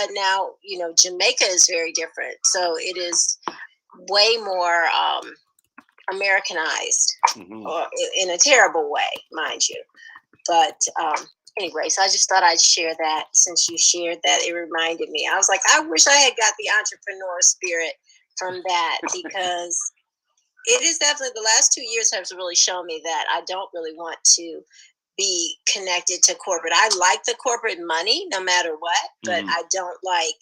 but now, Jamaica is very different. So it is way more Americanized, or in a terrible way, mind you. But anyway, so I just thought I'd share that. Since you shared that, it reminded me. I was like, I wish I had got the entrepreneur spirit from that, because it is definitely, the last 2 years have really shown me that I don't really want to be connected to corporate. I like the corporate money no matter what, but I don't like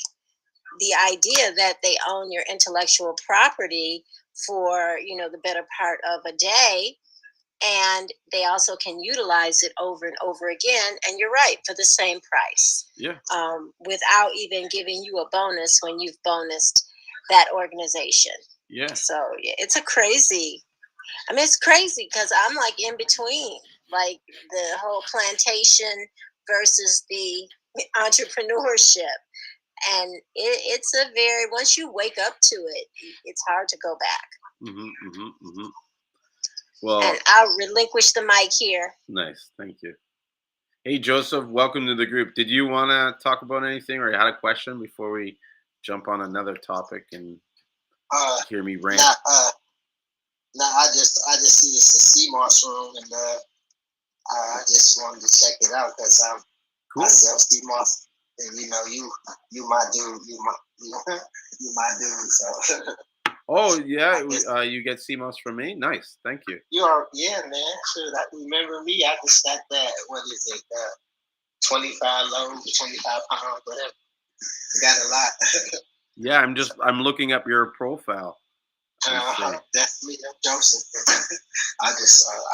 the idea that they own your intellectual property for, the better part of a day. And they also can utilize it over and over again. And you're right, for the same price. Yeah. Without even giving you a bonus when you've bonused that organization. Yeah. So it's crazy because I'm like in between, like the whole plantation versus the entrepreneurship. And it's a very, once you wake up to it, it's hard to go back. Well, and I'll relinquish the mic here. Nice, thank you. Hey, Joseph, welcome to the group. Did you want to talk about anything, or you had a question before we jump on another topic and hear me rant? I just see it's a Seamoss room, and I just wanted to check it out because I sell Seamoss, and you my dude, you my dude, so. Oh yeah, you get Seamoss from me. Nice, thank you. Yeah, man. Sure, remember me? I just got that. What is it? 25 loads, 25 pounds, whatever. I got a lot. Yeah, I'm looking up your profile. That's me, I'm Joseph. I've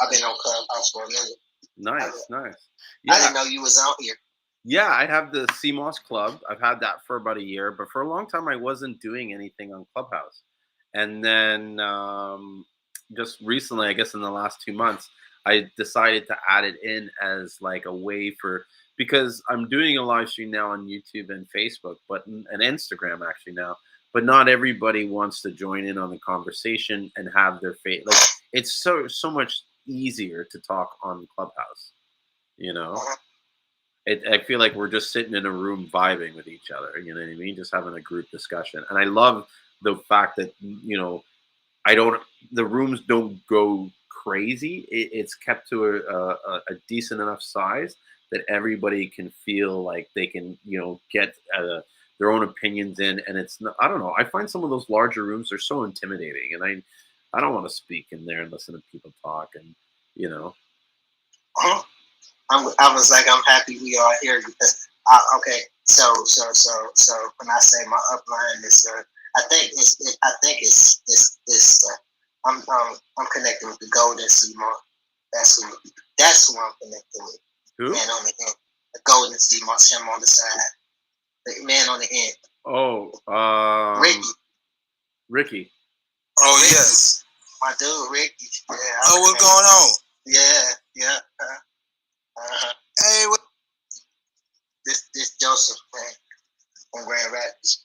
been on Clubhouse for a minute. Nice. Yeah. I didn't know you was out here. Yeah, I have the Seamoss Club. I've had that for about a year, but for a long time I wasn't doing anything on Clubhouse. And then just recently, I guess in the last 2 months, I decided to add it in as like a way because I'm doing a live stream now on YouTube and Facebook, and Instagram actually now. But not everybody wants to join in on the conversation and have their face. Like, it's so much easier to talk on Clubhouse, I feel like we're just sitting in a room vibing with each other. You know what I mean? Just having a group discussion. And I love the fact that the rooms don't go crazy. It's kept to a decent enough size that everybody can feel like they can get their own opinions in, and it's not, I don't know, I find some of those larger rooms are so intimidating, and I don't want to speak in there and listen to people talk, and I was like, I'm happy we are here because okay, so when I say my upline is I think it's I'm connected with the Golden Seamoss. That's who I'm connected with. Who? Man on the end. The Golden Seamoss, him on the side. The man on the end. Oh, Ricky. Oh, Ricky. Yes. My dude, Ricky. Yeah. Oh, what's going on? Yeah. Hey, this Joseph, man, from Grand Rapids.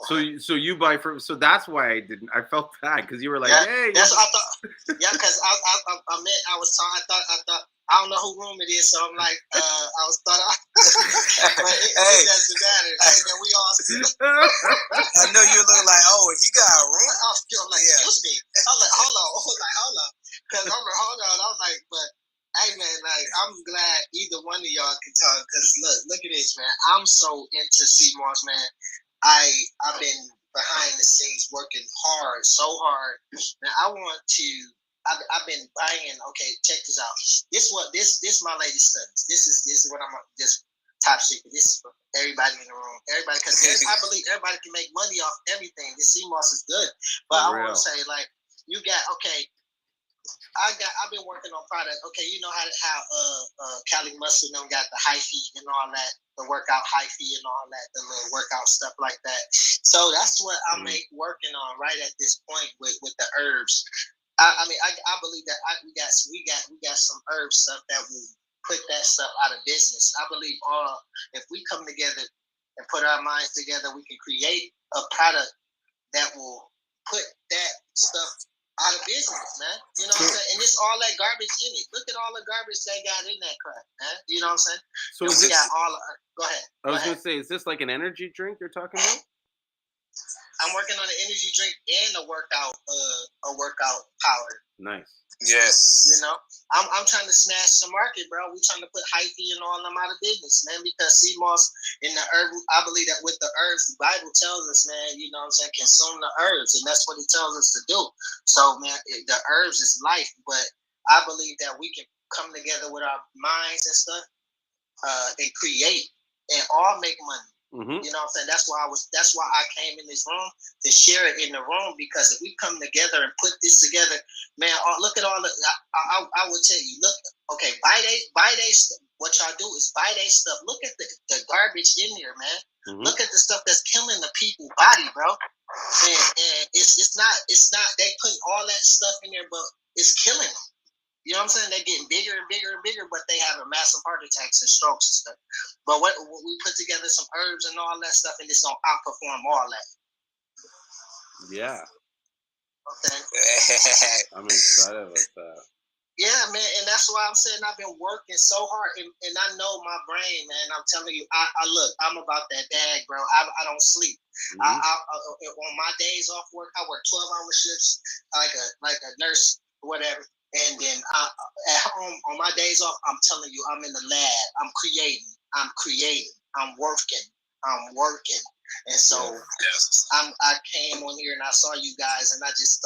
So you buy so that's why I felt bad because you were like, hey. That's what I thought. Yeah, because I was talking. I thought I don't know who room it is, so I'm like, I was thought. It doesn't matter. Hey, man, we all. I know you're looking like, oh, he got a room. I was feeling like, excuse me. I'm like, hold on, because I'm like, but. Hey man, like I'm glad either one of y'all can talk because look at this, man. I'm so into Seamoss, man. I've been behind the scenes working so hard. Man, I've been buying. Okay, check this out. This my latest studies. This is what I'm just top secret. This is for everybody in the room. Everybody, because I believe everybody can make money off everything. The Seamoss is good, but I want to say like you got okay. I've been working on product. Okay, you know how Cali Muscle them got the high feet and all that, the workout high feet and all that, the little workout stuff like that. So that's what I'm working on right at this point with the herbs. I believe that we got some herb stuff that will put that stuff out of business. I believe if we come together and put our minds together, we can create a product that will put that stuff out of business, man. You know what I'm saying? And it's all that garbage in it. Look at all the garbage they got in that crap, man. You know what I'm saying? So we got all. Go ahead. I was going to say, is this like an energy drink you're talking about? I'm working on an energy drink and a workout powder. Nice. Yes. You know, I'm trying to smash the market, bro. We're trying to put hyphy and all them out of business, man. Because Seamoss in the herb, I believe that with the herbs, the Bible tells us, man, you know what I'm saying, consume the herbs, and that's what it tells us to do. So, man, the herbs is life, but I believe that we can come together with our minds and stuff, and create and all make money. Mm-hmm. You know what I'm saying? That's why I came in this room to share it in the room, because if we come together and put this together, man, look at all the. I would tell you, look, okay, buy they stuff. What y'all do is buy they stuff. Look at the garbage in here, man. Mm-hmm. Look at the stuff that's killing the people's body, bro. And it's not they putting all that stuff in there, but it's killing them. You know what I'm saying? They're getting bigger and bigger and bigger, but they having massive heart attacks and strokes and stuff. But what we put together some herbs and all that stuff, and it's gonna outperform all that. Yeah. Okay. I'm excited about that. Yeah, man, and that's why I'm saying I've been working so hard, and I know my brain, man. I'm telling you, I look, I'm about that bag, bro. I don't sleep. Mm-hmm. I on my days off work, I work 12-hour shifts, like a nurse, whatever. And then at home, on my days off, I'm telling you, I'm in the lab. I'm creating. I'm working. And so I came on here and I saw you guys, and it just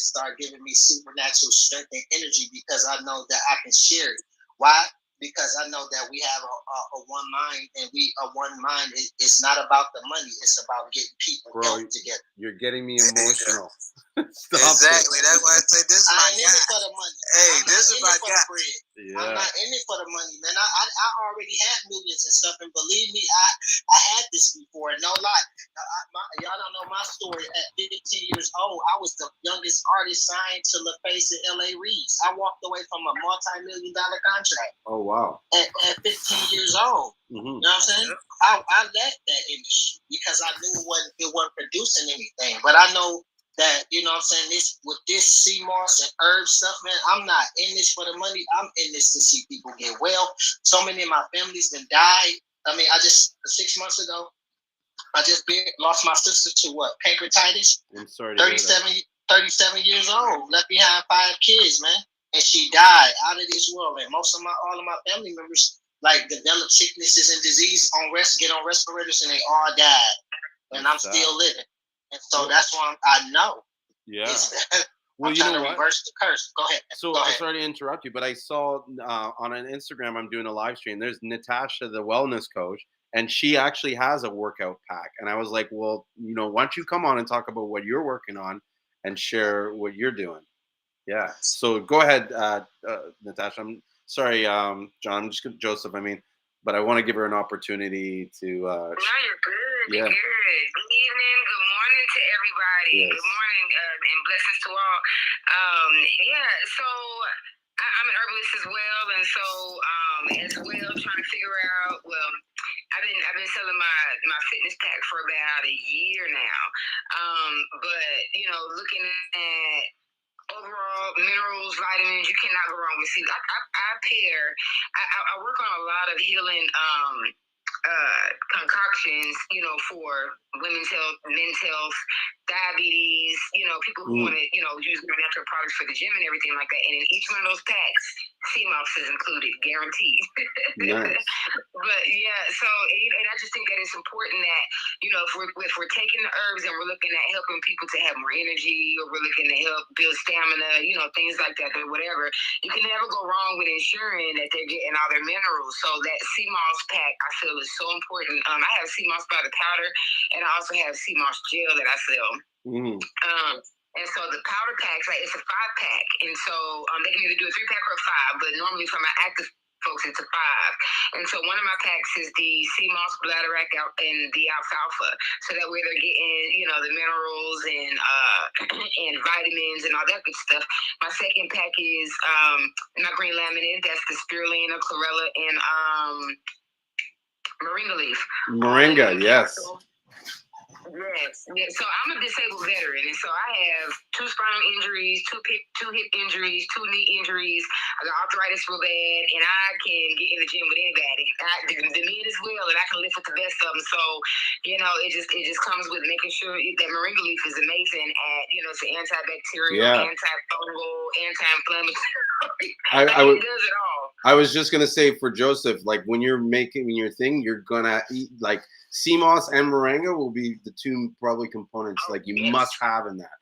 started giving me supernatural strength and energy, because I know that I can share it. Why? Because I know that we have a one mind, and one mind. It's not about the money. It's about getting people together. You're getting me emotional. Exactly. That's why I say this is my guy. I'm in it for the money. Hey, this is my guy. Yeah. I'm not in it for the money, man. I already had millions and stuff, and believe me, I had this before. No lie. Y'all don't know my story. At 15 years old, I was the youngest artist signed to LaFace and L.A. Reid's. I walked away from a multi-million-dollar contract. Oh, wow. At 15 years old. Mm-hmm. You know what I'm saying? I left that industry because I knew it wasn't producing anything. But I know that, you know what I'm saying, with this Seamoss and herb stuff, man, I'm not in this for the money. I'm in this to see people get well. So many of my families been died. I mean, 6 months ago, I just lost my sister to what? Pancreatitis. I'm sorry. 37 years old, left behind 5 kids, man. And she died out of this world. And all of my family members like developed sicknesses and disease get on respirators, and they all died. And I'm still living. And so that's why I know. Yeah. Well, you know what? Reverse the curse. Go ahead. So I'm sorry to interrupt you, but I saw on an Instagram, I'm doing a live stream. There's Natasha, the wellness coach, and she actually has a workout pack. And I was like, well, you know, why don't you come on and talk about what you're working on and share what you're doing? Yeah. So go ahead, Natasha. I'm sorry, John. I'm just Joseph. But I want to give her an opportunity to. No, you're good. You're good. Good evening. Good morning to everybody. Yes. Good morning and blessings to all. So I'm an herbalist as well, and so trying to figure out. Well, I've been selling my fitness pack for about a year now, but you know, looking at overall minerals, vitamins, you cannot go wrong with seeds. I work on a lot of healing concoctions, you know, for women's health, men's health, diabetes, you know, people who want to, you know, use natural products for the gym and everything like that. And in each one of those packs, Seamoss is included, guaranteed. Nice. But yeah, so and I just think that it's important that, you know, if we're taking the herbs and we're looking at helping people to have more energy, or we're looking to help build stamina, you know, things like that, or whatever, you can never go wrong with ensuring that they're getting all their minerals. So that Seamoss pack, I feel, is so important. I have Seamoss by the powder, and I also have Seamoss gel that I sell. And so the powder packs, like, it's a 5-pack, and so they can either do a 3-pack or a 5, but normally for my active folks, it's a 5. And so one of my packs is the Seamoss bladderwrack and the alfalfa, so that way they're getting, you know, the minerals and vitamins and all that good stuff. My second pack is my green laminate, that's the spirulina, chlorella, and moringa leaf. Moringa, yes. Yes. Yeah. So I'm a disabled veteran, and so I have 2 spinal injuries, 2 hip injuries, 2 knee injuries. I got arthritis real bad, and I can get in the gym with anybody. The men as well, and I can lift with the best of them. So, it just comes with making sure that moringa leaf is amazing at, it's an antibacterial, antifungal, anti-inflammatory. It does it all. I was just gonna say for Joseph, like when you're making your thing, you're gonna eat like Seamoss and moringa will be the 2 probably components like you must have in that,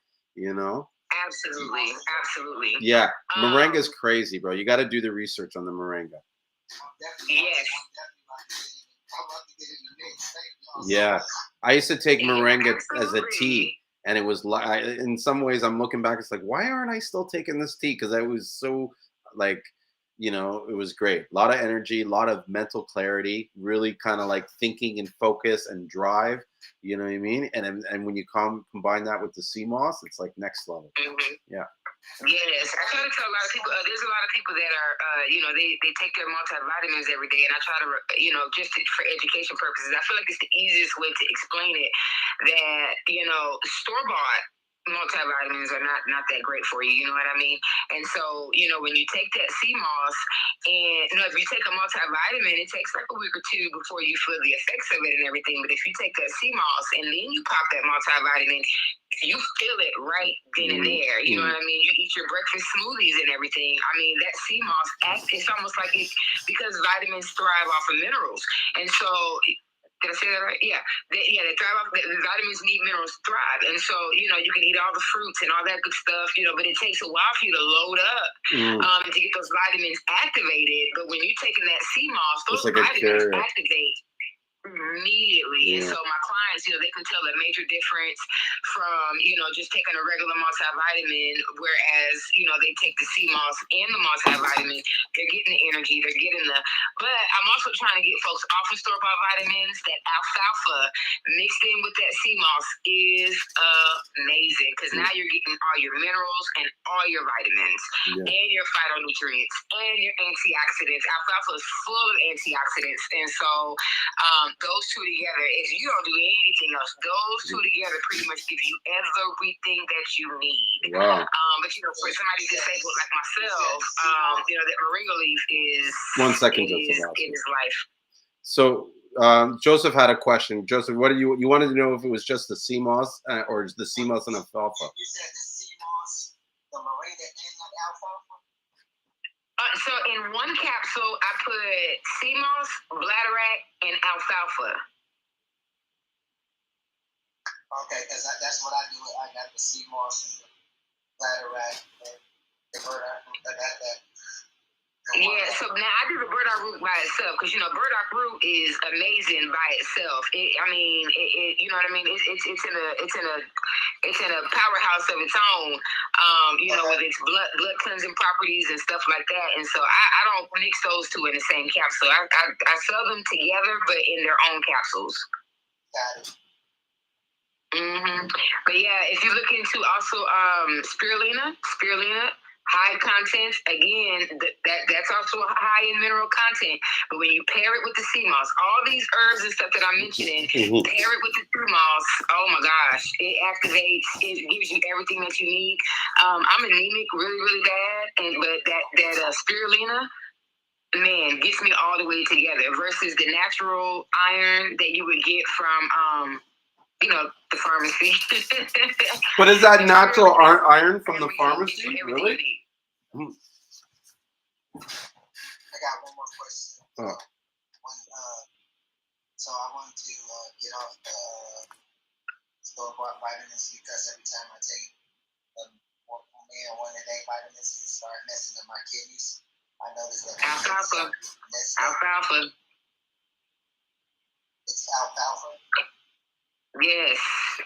Absolutely. Yeah, moringa's crazy, bro. You got to do the research on the moringa. Yes. Yeah, I used to take moringa as a tea, and it was like, in some ways, I'm looking back, it's like, why aren't I still taking this tea? Because I was so like, it was great. A lot of energy, a lot of mental clarity, really kind of like thinking and focus and drive. You know what I mean? And when you combine that with the Seamoss, it's like next level. Mm-hmm. Yeah. Yes, I try to tell a lot of people. There's a lot of people that are, they take their multivitamins every day, and I try to, just for education purposes. I feel like it's the easiest way to explain it. That store bought multivitamins are not that great for you. You know what I mean? And so, when you take that Seamoss, and if you take a multivitamin, it takes like a week or 2 before you feel the effects of it and everything. But if you take that Seamoss and then you pop that multivitamin, you feel it right then and there. You know what I mean? You eat your breakfast smoothies and everything. I mean, that Seamoss it's almost like because vitamins thrive off of minerals. And so, did I say that right? Yeah. They thrive off, the vitamins need minerals to thrive. And so, you can eat all the fruits and all that good stuff, but it takes a while for you to load up to get those vitamins activated. But when you're taking that Seamoss, those vitamins activate immediately. And so my clients, they can tell a major difference from, just taking a regular multivitamin, whereas, they take the Seamoss and the multivitamin, they're getting the energy, but I'm also trying to get folks off of store-bought vitamins. That alfalfa mixed in with that Seamoss is amazing, because now you're getting all your minerals and all your vitamins and your phytonutrients and your antioxidants. Alfalfa is full of antioxidants, and so those 2 together, if you don't do anything else, those 2 together pretty much give you everything that you need. Wow. But for somebody disabled like myself, that moringa leaf is 1 second, Joseph. It is life. So Joseph had a question. Joseph, what you wanted to know if it was just the Seamoss or the Seamoss and alfalfa? You said the Seamoss, the moringa, and the alfalfa? So in 1 capsule, I put Seamoss, bladderwrack, and alfalfa. Okay, because that's what I do. I got the Seamoss and the bladderwrack and the burdock root. I got that. Yeah, so now I do the burdock root by itself, because burdock root is amazing by itself. You know what I mean? It's in a powerhouse of its own. With its blood cleansing properties and stuff like that. And so I don't mix those 2 in the same capsule. I sell them together, but in their own capsules. Got it. But yeah, if you look into also spirulina, high content, again, that's also high in mineral content. But when you pair it with the Seamoss, all these herbs and stuff that I'm mentioning, pair it with the Seamoss, oh my gosh, it activates, it gives you everything that you need. I'm anemic really, really bad, but that spirulina, man, gets me all the way together versus the natural iron that you would get from the pharmacy. But is that natural iron from the pharmacy? Really? I got one more question. So I wanted to get off the store-bought vitamins, because every time I take one a day vitamins, it starts messing up my kidneys. I noticed that alfalfa. It's alfalfa. Yes.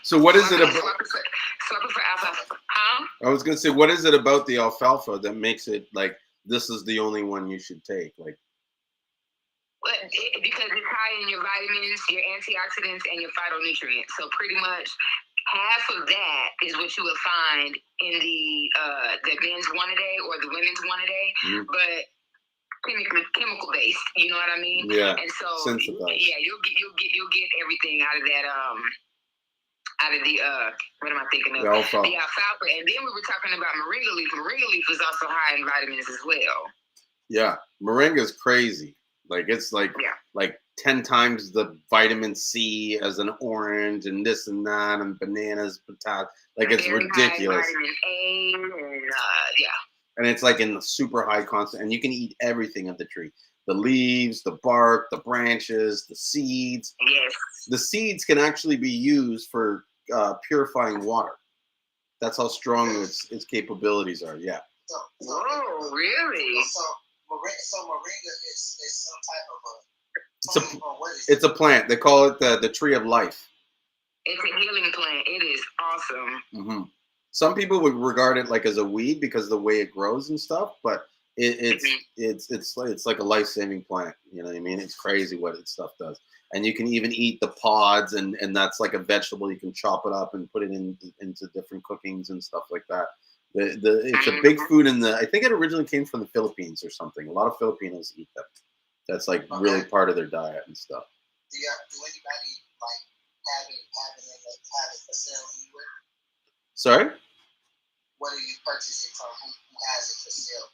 So what is it about? Swap it for alfalfa. Huh? I was gonna say, what is it about the alfalfa that makes it like this is the only one you should take? Like, because it's high in your vitamins, your antioxidants, and your phytonutrients. So pretty much half of that is what you would find in the men's 1 a day or the women's 1 a day, but chemical based. You know what I mean? Yeah. And so Sensitized. you'll get everything out of that out of the what am I thinking of? The alfalfa. The alfalfa, and then we were talking about moringa leaf. Moringa leaf is also high in vitamins as well. Yeah, moringa is crazy. Like it's like 10 times the vitamin C as an orange, and this and that, and bananas, potato. Like it's Very ridiculous. high vitamin A, and And it's like in the super high constant, and you can eat everything of the tree. The leaves, the bark, the branches, the seeds. Yes. The seeds can actually be used for purifying water. That's how strong its capabilities are. Yeah. Oh, really? So moringa is some type of It's a plant. They call it the tree of life. It's a healing plant. It is awesome. Mm-hmm. Some people would regard it like as a weed because of the way it grows and stuff, but it's like a life-saving plant. You know what I mean? It's crazy what its stuff does. And you can even eat the pods, and that's like a vegetable. You can chop it up and put it into different cookings and stuff like that. It's a big food I think it originally came from the Philippines or something. A lot of Filipinos eat them. That's like really part of their diet and stuff. Do anybody like have it for sale anywhere? Sorry? Where do you purchase it from? Who has it for sale?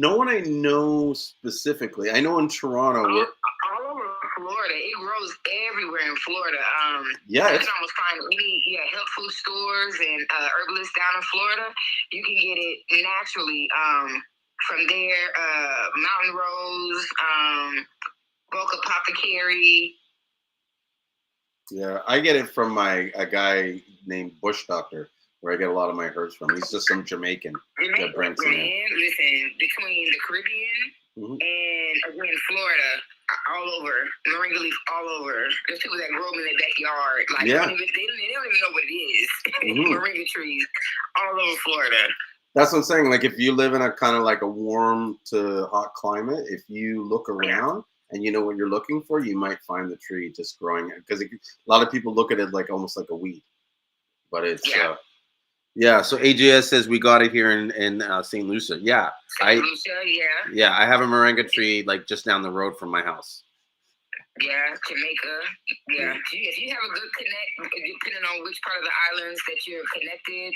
No one I know specifically. I know in Toronto. All over Florida. It grows everywhere in Florida. Yeah. You can almost find any health food stores and herbalists down in Florida. You can get it naturally. From there, Mountain Rose, Bulk Apothecary. Yeah, I get it from a guy named Bush Doctor, where I get a lot of my herbs from. He's just some Jamaican. That brings listen, between the Caribbean and again Florida, all over moringa leaf, all over. There's people that grow them in their backyard. Like they don't even know what it is. Moringa trees all over Florida. That's what I'm saying. Like if you live in a kind of like a warm to hot climate, if you look around and you know what you're looking for, you might find the tree just growing. Because a lot of people look at it like almost like a weed, but it's So AJS says we got it here in St. Lucia. Yeah, St. Lucia, yeah. I have a moringa tree like just down the road from my house. Yeah, Jamaica. Yeah. If you have a good connect, depending on which part of the islands that you're connected,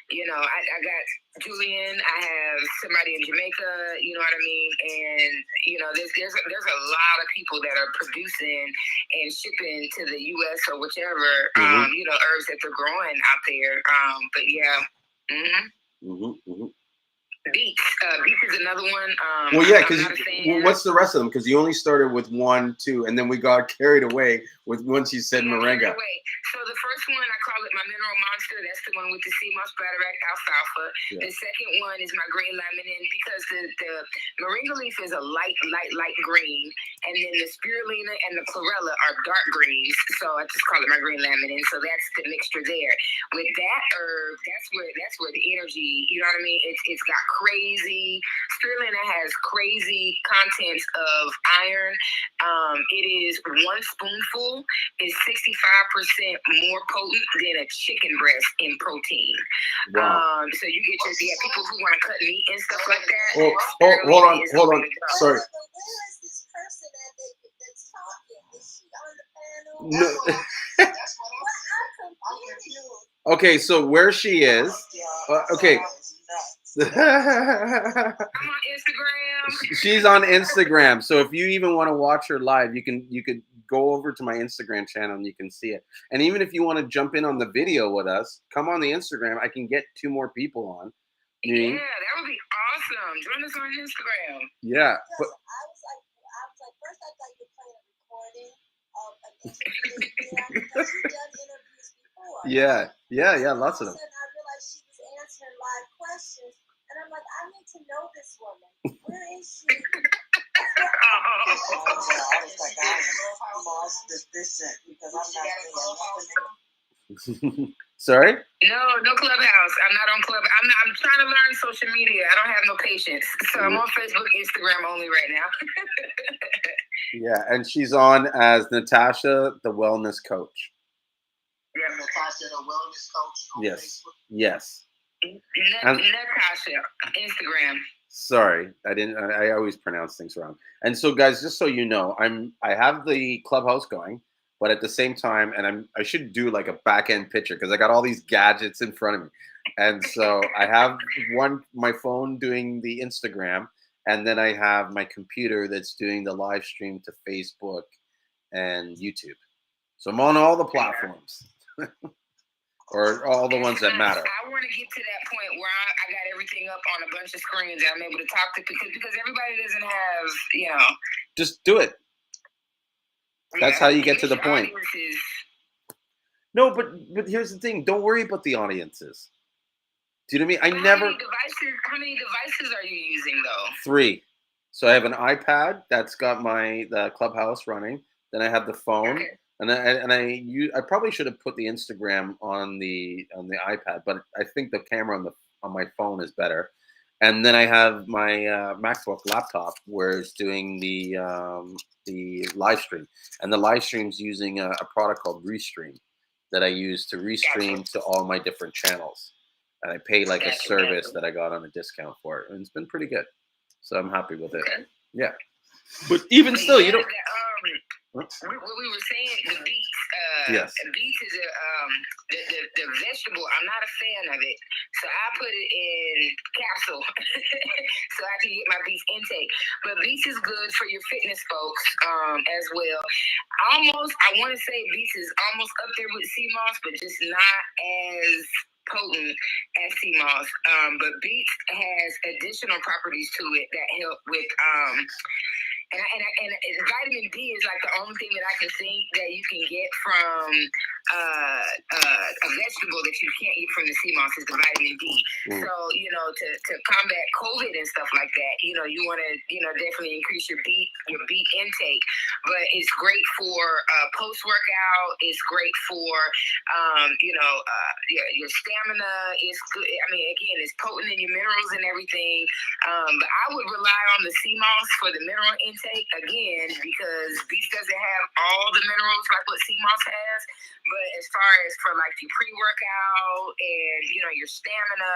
I got Julien. I have somebody in Jamaica. You know what I mean? And there's a lot of people that are producing and shipping to the U.S. or whichever herbs that they're growing out there. But yeah. Beets. Beets is another one. Well, yeah, because what's the rest of them? Because you only started with 1, 2, and then we got carried away with once you said moringa. So the first one, I call it my mineral monster. That's the one with the Seamoss alfalfa. Yeah. The second one is my green laminin, because the moringa leaf is a light green, and then the spirulina and the chlorella are dark greens. So I just call it my green laminin. So that's the mixture there. With that herb, that's where the energy. You know what I mean? It's got crazy. Spirulina has crazy contents of iron. It is 1 spoonful is 65% more potent than a chicken breast in protein. Wow. So you get people who want to cut meat and stuff like that. Hold on. Sorry. Where is this person that's talking? Is she on the panel? No. That's what I'm confused. Okay, so where she is? Okay. I'm on Instagram. She's on Instagram. So if you even want to watch her live, you could go over to my Instagram channel and you can see it. And even if you want to jump in on the video with us, come on the Instagram. I can get 2 more people on. Yeah, that would be awesome. Join us on Instagram. Yeah. I was like, first I thought you were playing a recording of an interview. Because you've done interviews before. Yeah, lots of them. And I realized she was answering live questions. And I'm like, I need to know this woman. Where is she? I was like, I'm lost because I'm not saying. Sorry? No Clubhouse. I'm not on Club. I'm trying to learn social media. I don't have no patience. So I'm on Facebook, Instagram only right now. Yeah, and she's on as Natasha, the wellness coach. Yeah, Natasha, the wellness coach on Facebook. Yes. Natasha, Instagram. Sorry, I always pronounce things wrong. And so, guys, just so you know, I have the Clubhouse going. but at the same time, and I should do like a back end picture because I got all these gadgets in front of me, and so I have my phone doing the Instagram, and then I have my computer that's doing the live stream to Facebook and YouTube. So I'm on all the platforms. Or all the ones that matter. I want to get to that point where I got everything up on a bunch of screens and I'm able to talk to people because everybody doesn't have, Just do it. That's how you get to the point. No, but here's the thing. Don't worry about the audiences. Do you know what I mean? How many devices are you using though? 3. So I have an iPad that's got the Clubhouse running. Then I have the phone. Okay. And I probably should have put the Instagram on the iPad, but I think the camera on my phone is better. And then I have my MacBook laptop where it's doing the live stream, and the live stream's using a product called Restream that I use to restream to all my different channels, and I pay like a service that I got on a discount for it, and it's been pretty good. So I'm happy with it. Okay. Yeah, but even still, you don't. What we were saying, the beets. Yes. Beets is the vegetable. I'm not a fan of it, so I put it in capsule so I can get my beets intake. But beets is good for your fitness folks as well. I want to say beets is almost up there with Seamoss, but just not as potent as Seamoss. But beets has additional properties to it that help with And vitamin D is like the only thing that I can think that you can get from a vegetable that you can't get from the Seamoss is the vitamin D. So, to combat COVID and stuff like that, you want to, definitely increase your beet intake. But it's great for post-workout. It's great for, your stamina. It's good. I mean, again, it's potent in your minerals and everything. But I would rely on the Seamoss for the mineral intake, again, because beef doesn't have all the minerals like what Seamoss has. But as far as for like your pre-workout and your stamina,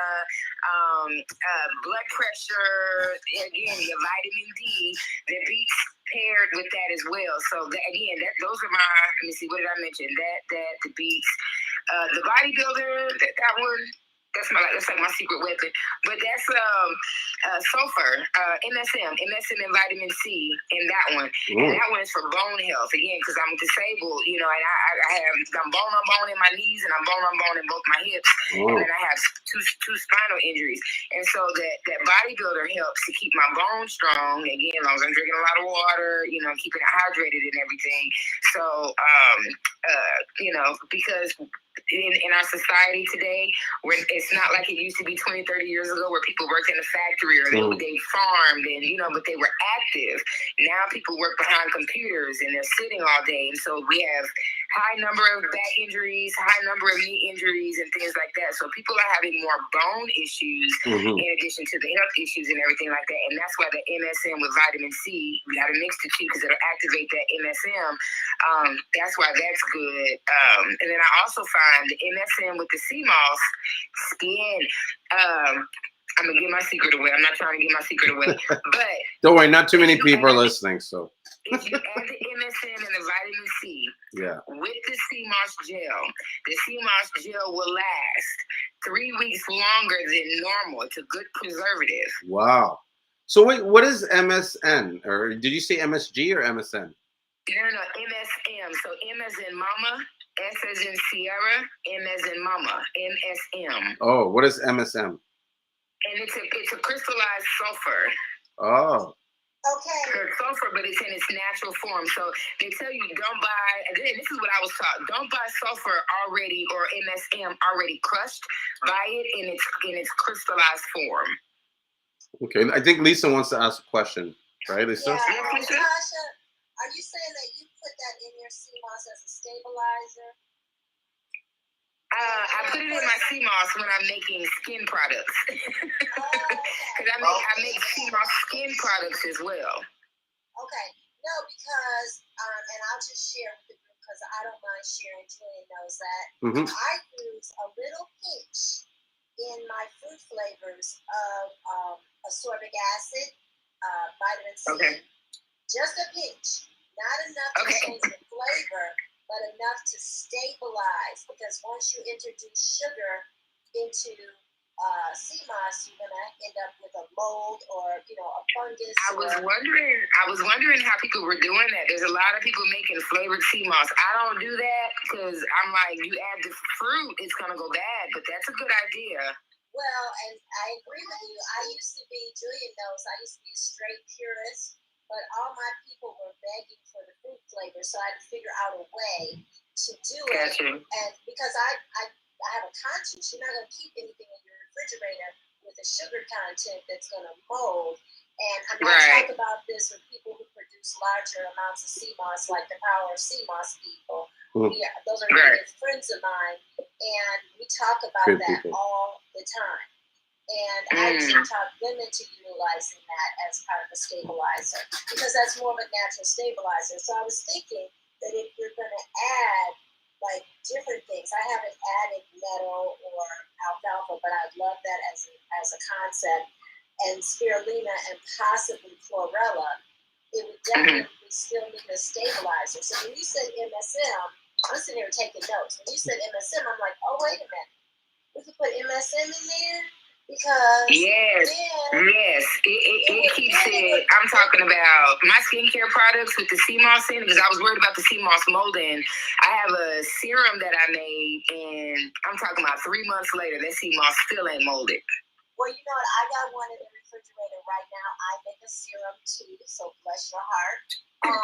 blood pressure, again, your vitamin D, the beets paired with that as well. So those are my. Let me see. What did I mention? That the beets, the bodybuilder, that one. That's like my secret weapon. But that's sulfur, MSM and vitamin C in that one. And that one is for bone health. Again, because I'm disabled, and I'm bone on bone in my knees and I'm bone on bone in both my hips. And then I have two spinal injuries. And so that bodybuilder helps to keep my bones strong. Again, as long as I'm drinking a lot of water, keeping it hydrated and everything. So, because in our society today, where it's not like it used to be 20, 30 years ago where people worked in a factory or they farmed and, but they were active. Now people work behind computers and they're sitting all day. And so we have high number of back injuries, high number of knee injuries and things like that. So people are having more bone issues in addition to the health issues and everything like that. And that's why the MSM with vitamin C, we got to mix the two because it'll activate that MSM. That's why that's good. And then I also find the MSM with the Seamoss skin. I'm gonna give my secret away. I'm not trying to give my secret away, but don't worry, not too many people are listening. So if you add the MSM and the vitamin C with the Seamoss gel, the Seamoss gel will last 3 weeks longer than normal. It's a good preservative. Wow. So wait, what is MSN? Or did you say MSG or MSN? No, MSM. So M as in mama, S as in Sierra, M as in mama, MSM. Oh, what is MSM? And it's a crystallized sulfur. Oh. Okay. It's sulfur, but it's in its natural form. So they tell you don't buy, and this is what I was taught, don't buy sulfur already or MSM already crushed. Buy it in its crystallized form. Okay, I think Lisa wants to ask a question. Right, Lisa? Yeah. Tasha, are you saying that you put that in your Seamoss as a stabilizer? I put it in my Seamoss when I'm making skin products. Because I make Seamoss skin products as well. Okay. No, because, and I'll just share with the group because I don't mind sharing. Julien knows that. I use a little pinch in my fruit flavors of ascorbic acid, vitamin C. Okay. Just a pinch. Not enough to change the flavor, but enough to stabilize, because once you introduce sugar into Seamoss, you're gonna end up with a mold or a fungus. I was wondering how people were doing that. There's a lot of people making flavored Seamoss. I don't do that because I'm like, you add the fruit, it's gonna go bad. But that's a good idea. Well, and I agree with you. I used to be, Julien knows, I used to be a straight purist, but all my people were begging for the fruit flavor, so I had to figure out a way to do it. Gotcha. And because I have a conscience, you're not gonna keep anything in your refrigerator with a sugar content that's going to mold. And I mean, I talk about this with people who produce larger amounts of Seamoss, like the Power of Seamoss people. Those are really good friends of mine, and we talk about good that people all the time. And I actually talk them into utilizing that as part of a stabilizer, because that's more of a natural stabilizer. So I was thinking that if you're going to add like different things. I haven't added metal or alfalfa, but I'd love that as a concept. And spirulina and possibly chlorella, it would definitely still need a stabilizer. So when you said MSM, I'm sitting here taking notes. When you said MSM, I'm like, oh, wait a minute. We could put MSM in there? Because yes, it keeps it. I'm talking about my skincare products with the Seamoss in, because I was worried about the Seamoss molding. I have a serum that I made, and I'm talking about 3 months later, that Seamoss still ain't molded. Well, you know what? I got one in the refrigerator right now. I make a serum too, so bless your heart. I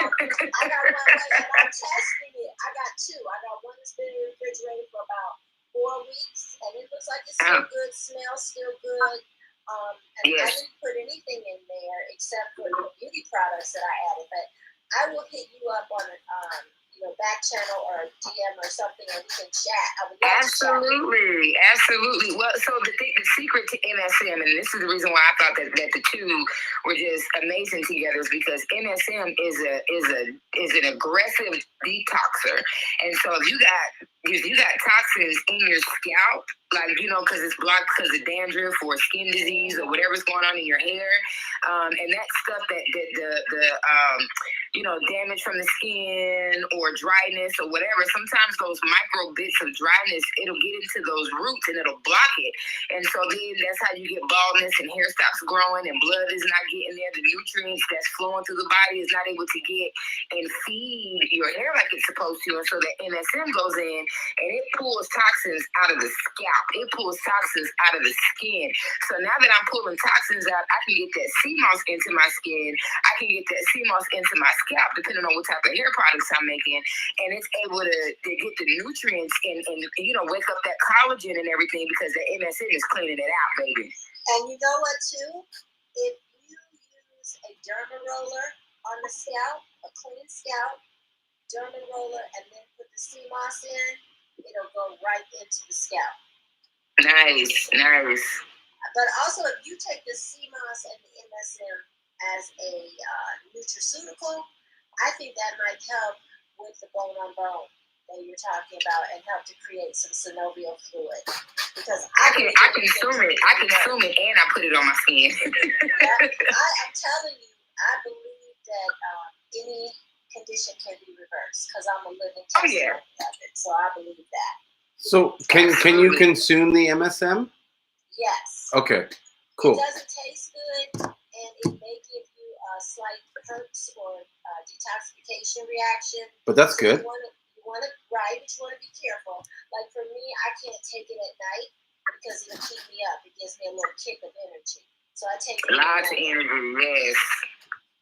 got one, and I'm testing it. I got two. I got one that's been in the refrigerator for about 4 weeks, and it looks like it's still good, smells still good. And I didn't put anything in there except for the beauty products that I added. But I will hit you up on a back channel or a DM or something, and we can chat. I would love Absolutely. Well, so the secret to MSM, and this is the reason why I thought that the two were just amazing together, is because MSM is an aggressive detoxer, and so if you got toxins in your scalp, like, because it's blocked because of dandruff or skin disease or whatever's going on in your hair, and that stuff that the damage from the skin or dryness or whatever, sometimes those micro bits of dryness, it'll get into those roots and it'll block it. And so then that's how you get baldness and hair stops growing and blood is not getting there. The nutrients that's flowing through the body is not able to get and feed your hair like it's supposed to. And so the MSM goes in and it pulls toxins out of the scalp. It pulls toxins out of the skin. So now that I'm pulling toxins out, I can get that Seamoss into my skin. I can get that Seamoss into my scalp, depending on what type of hair products I'm making. And it's able to get the nutrients and wake up that collagen and everything, because the MSM is cleaning it out, baby. And you know what, too? If you use a derma roller on the scalp, a clean scalp, derma roller, and then put the Seamoss in, it'll go right into the scalp. Nice. But also, if you take the Seamoss and the MSM as a nutraceutical, I think that might help with the bone-on-bone that you're talking about and help to create some synovial fluid. Because I consume it and I put it on my skin. I'm telling you, I believe that any condition can be reversed, because I'm a living testimony of it. So I believe that. So can you consume the MSM? Yes. Okay. Cool. It doesn't taste good, and it may give you a slight herpes or detoxification reaction. But that's good. You want to be careful. Like for me, I can't take it at night because it'll keep me up. It gives me a little kick of energy. So I take it. Lots of energy, yes.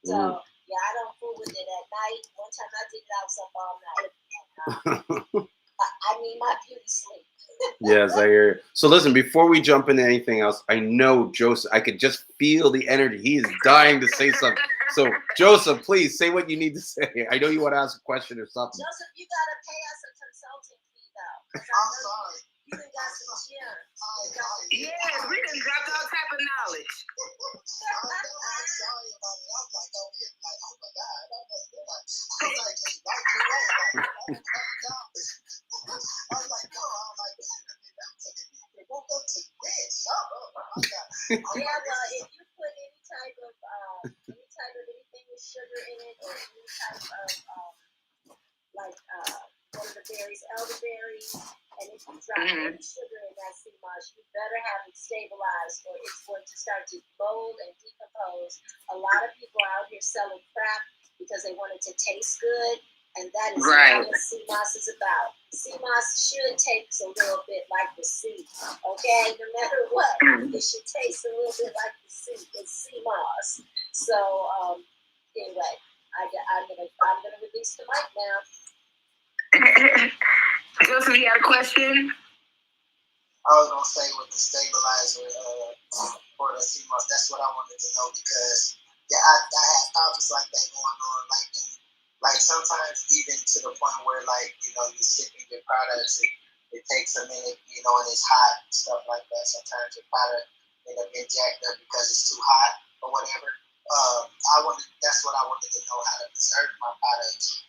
So yeah, I don't fool with it at night. One time I did it, I was up all night. And, I need my beauty sleep. Yes, I hear you. So listen, before we jump into anything else, I know Joseph, I could just feel the energy. He is dying to say something. So Joseph, please say what you need to say. I know you want to ask a question or something. Joseph, you got to pay us a consulting fee, though. I'm sorry. You done got some gems. Yes, we done dropped all type of knowledge. I'm sorry about it. I'm like, oh my God. I'm like, just right me wrong. I'm like, no, it won't go to this. Yeah, well, if you put any type of anything with sugar in it, or any type of berries, elderberries, and if you drop any sugar in that sea moss, you better have it stabilized or it's going to start to mold and decompose. A lot of people out here selling crap because they want it to taste good, and that is not what sea moss is about. Sea moss should taste a little bit like the sea, okay? No matter what, it should taste a little bit like the sea. It's sea moss. So anyway, I'm gonna release the mic now. Joseph, you got a question? I was gonna say with the stabilizer for the Seamoss, that's what I wanted to know because I had topics like that going on, like sometimes even to the point where you're shipping your products, it takes a minute, and it's hot and stuff like that. Sometimes your product end up getting jacked up because it's too hot or whatever. That's what I wanted to know, how to preserve my products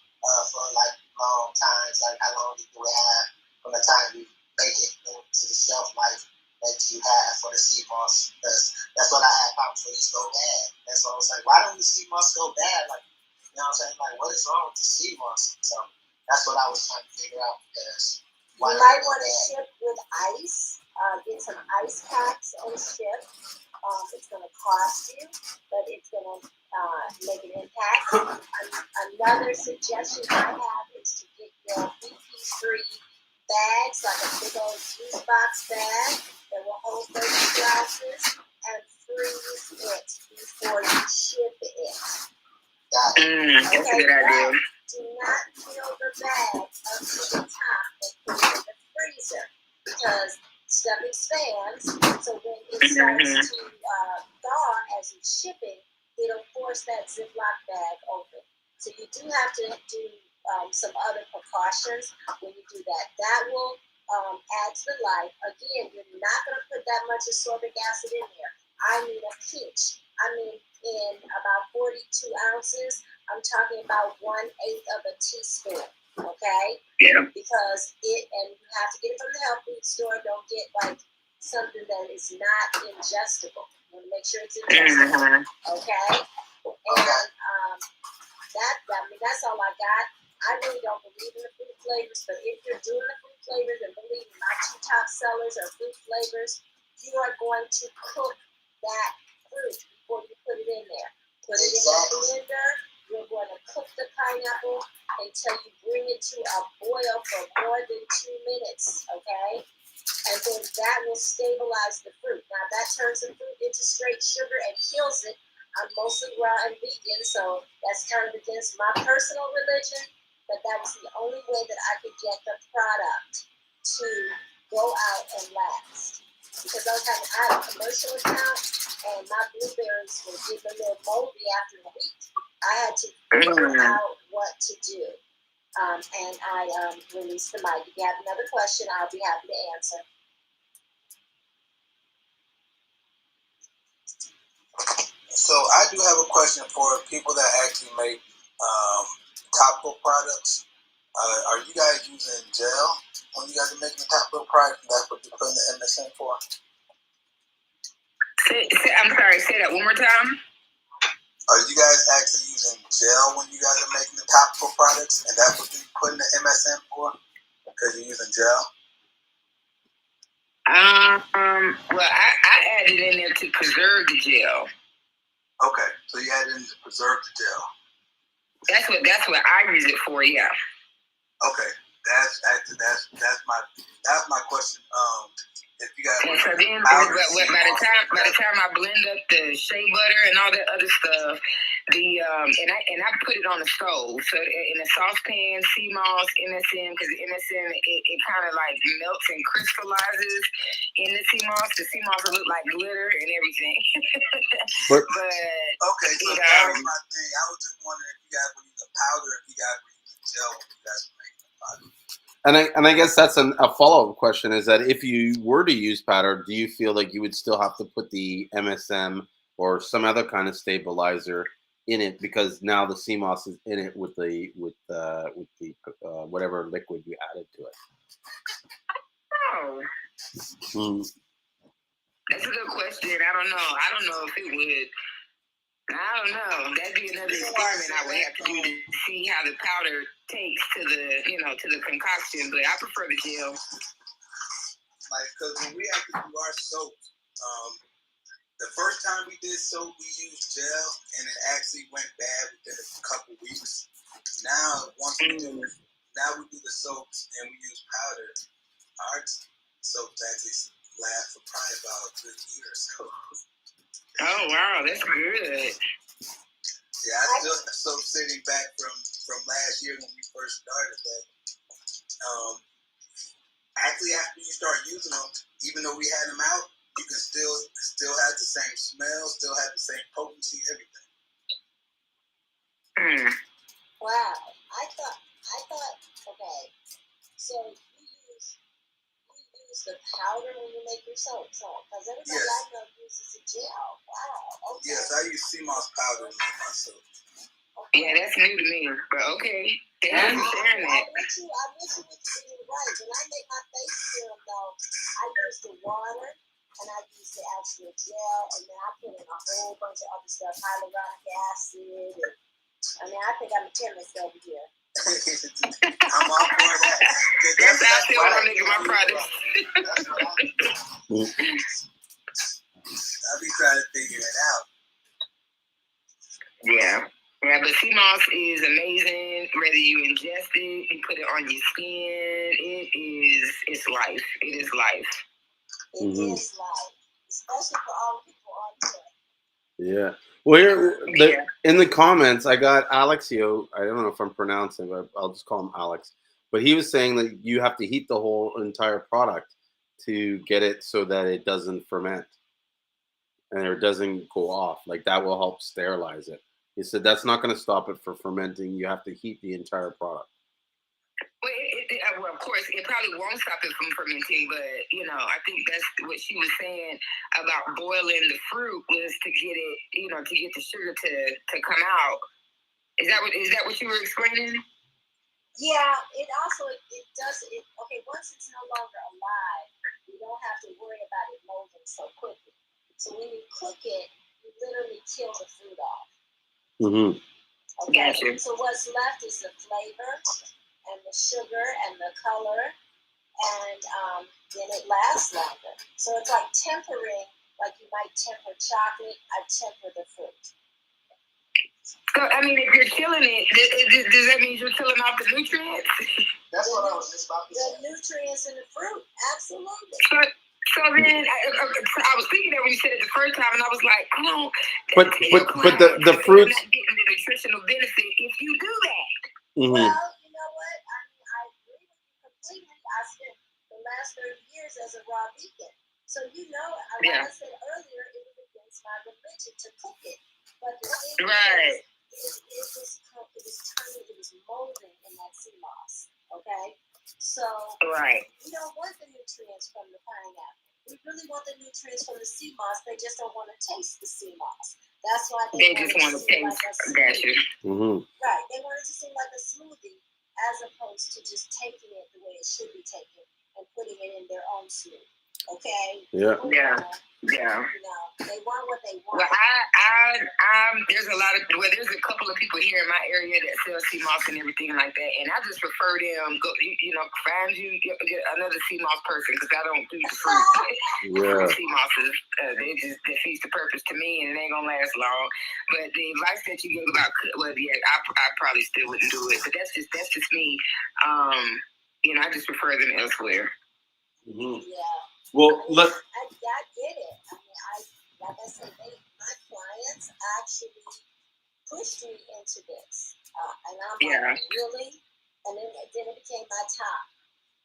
for long times, how long do we have from the time you make it to the shelf life that you have for the sea moss? Because that's what I had problems with. It's go bad. That's why I was like, why don't the sea moss go bad? You know what I'm saying? What is wrong with the sea moss? So that's what I was trying to figure out. Because you might want to ship with ice. Get some ice packs and ship. It's going to cost you, but it's going to make an impact. Another suggestion I have is to get your BP-free bags, like a big old juice box bag that will hold 32 ounces, and freeze it before you ship it. That's a good idea. Do not fill the bag up to the top and put it in the freezer because stuff expands. So when it starts to thaw as it's shipping, it'll force that Ziploc bag open. So you do have to do some other precautions when you do that. That will add to the life. Again, you're not going to put that much ascorbic acid in there. I mean a pinch. I mean in about 42 ounces, I'm talking about 1/8 of a teaspoon. Okay? Yeah. Because and you have to get it from the health food store. Don't get something that is not ingestible. You want to make sure it's ingestible. Okay? And that's all I got. I really don't believe in the fruit flavors, but if you're doing the fruit flavors, and believe me, my 2 top sellers are fruit flavors, you are going to cook that fruit before you put it in there. Put it in the blender. You're going to cook the pineapple until you bring it to a boil for more than 2 minutes, okay? And then that will stabilize the fruit. Now, that turns the fruit into straight sugar and kills it. I'm mostly raw and vegan, so that's kind of against my personal religion, but that was the only way that I could get the product to go out and last. Because I had a commercial account, and my blueberries were getting a little moldy after a week. I had to figure out what to do. And I released the mic. If you have another question, I'll be happy to answer. So I do have a question for people that actually make topical products. Are you guys using gel when you guys are making the topical product? That's what you're putting the MSM for? I'm sorry, say that one more time. Are you guys actually using gel when you guys are making the topical products, and that's what you're putting the MSM for? Because you're using gel? Well, I added in there to preserve the gel. Okay, so you added in to preserve the gel. That's what I use it for, yeah. Okay, that's my question. If you guys, and so then by the time I blend up the shea butter and all that other stuff, and I put it on the stove. So in a saucepan, Seamoss, MSM, because the MSM it kind of melts and crystallizes in the Seamoss. The Seamoss will look like glitter and everything. but okay, so that was my thing. I was just wondering if you guys were using powder, if you guys were using gel when you guys were making the product. And I guess that's a follow-up question, is that if you were to use powder, do you feel like you would still have to put the MSM or some other kind of stabilizer in it, because now the Seamoss is in it with the whatever liquid you added to it? Oh. That's a good question. I don't know if it would. I don't know. That'd be another experiment I would have to do to see how the powder takes to the, to the concoction. But I prefer the gel. Like, because when we have to do our soap, the first time we did soap, we used gel, and it actually went bad within a couple weeks. Now, we do the soaps and we use powder, our soaps actually last for probably about a good year or so. Oh wow, that's good. Yeah, I still have soap sitting back from last year when we first started that. Actually, after you start using them, even though we had them out, you can still have the same smell, still have the same potency, everything. Wow. I thought, okay, so you use the powder when you make your soap, because everybody I know uses a gel. Wow. Okay. Yes, I use Seamoss powder to make my soap. Okay. Yeah, that's new to me, but okay. Thank you for sharing that. I'm with you with you right. When I make my face serum, though, I use the water and I use the actual gel, and then I put in a whole bunch of other stuff, hyaluronic acid. And, I think I'm a chemist over here. I'm all for that. That's how I feel when I'm making my products. I'll be trying to figure it out. Yeah. Yeah, but Seamoss is amazing. Whether you ingest it, you put it on your skin, it's life. It is life. It is life, especially for all people on here. Yeah. Well, here in the comments, I got Alexio. I don't know if I'm pronouncing, but I'll just call him Alex. But he was saying that you have to heat the whole entire product to get it so that it doesn't ferment and it doesn't go off. Like that will help sterilize it. He said that's not going to stop it from fermenting. You have to heat the entire product. Well, of course, it probably won't stop it from fermenting, but I think that's what she was saying about boiling the fruit was to get it, to get the sugar to come out. Is that what you were explaining? Yeah, it does. Okay, once it's no longer alive, you don't have to worry about it molding so quickly. So when you cook it, you literally kill the fruit off. Mm-hmm. Okay. Gotcha. So what's left is the flavor and the sugar and the color, and then it lasts longer. So it's like tempering, like you might temper chocolate. I temper the fruit. So I mean, if you're killing it, does that mean you're killing off the nutrients? That's what I was just about to say. The nutrients in the fruit, absolutely. So then I was thinking that when you said it the first time, and I was like, oh, but the fruits not getting the nutritional benefit if you do that. Mm-hmm. Well, you know what? I agree with you completely. I spent the last 30 years as a raw vegan, so like I said earlier, it was against my religion to cook it, but the thing right. it was molding in that Seamoss. Okay. So we don't want the nutrients from the pineapple. We really want the nutrients from the Seamoss. They just don't want to taste the Seamoss. That's why they just want to taste. Gotcha. Mm-hmm. Right. They want it to seem like a smoothie, as opposed to just taking it the way it should be taken and putting it in their own smoothie. Okay. Yeah. Yeah. They want what they want. Well, there's a couple of people here in my area that sell Seamoss and everything like that, and I just prefer them go, find you get another Seamoss person because I don't do the fruit. Yeah. Seamosses, they just defeats the purpose to me, and it ain't gonna last long. But the advice that you gave about, I probably still wouldn't do it, but that's just me. I just prefer them elsewhere. Mm-hmm. Yeah. Well, I get it. I mean, like I said, my clients actually pushed me into this, and I'm like, really? And then it became my top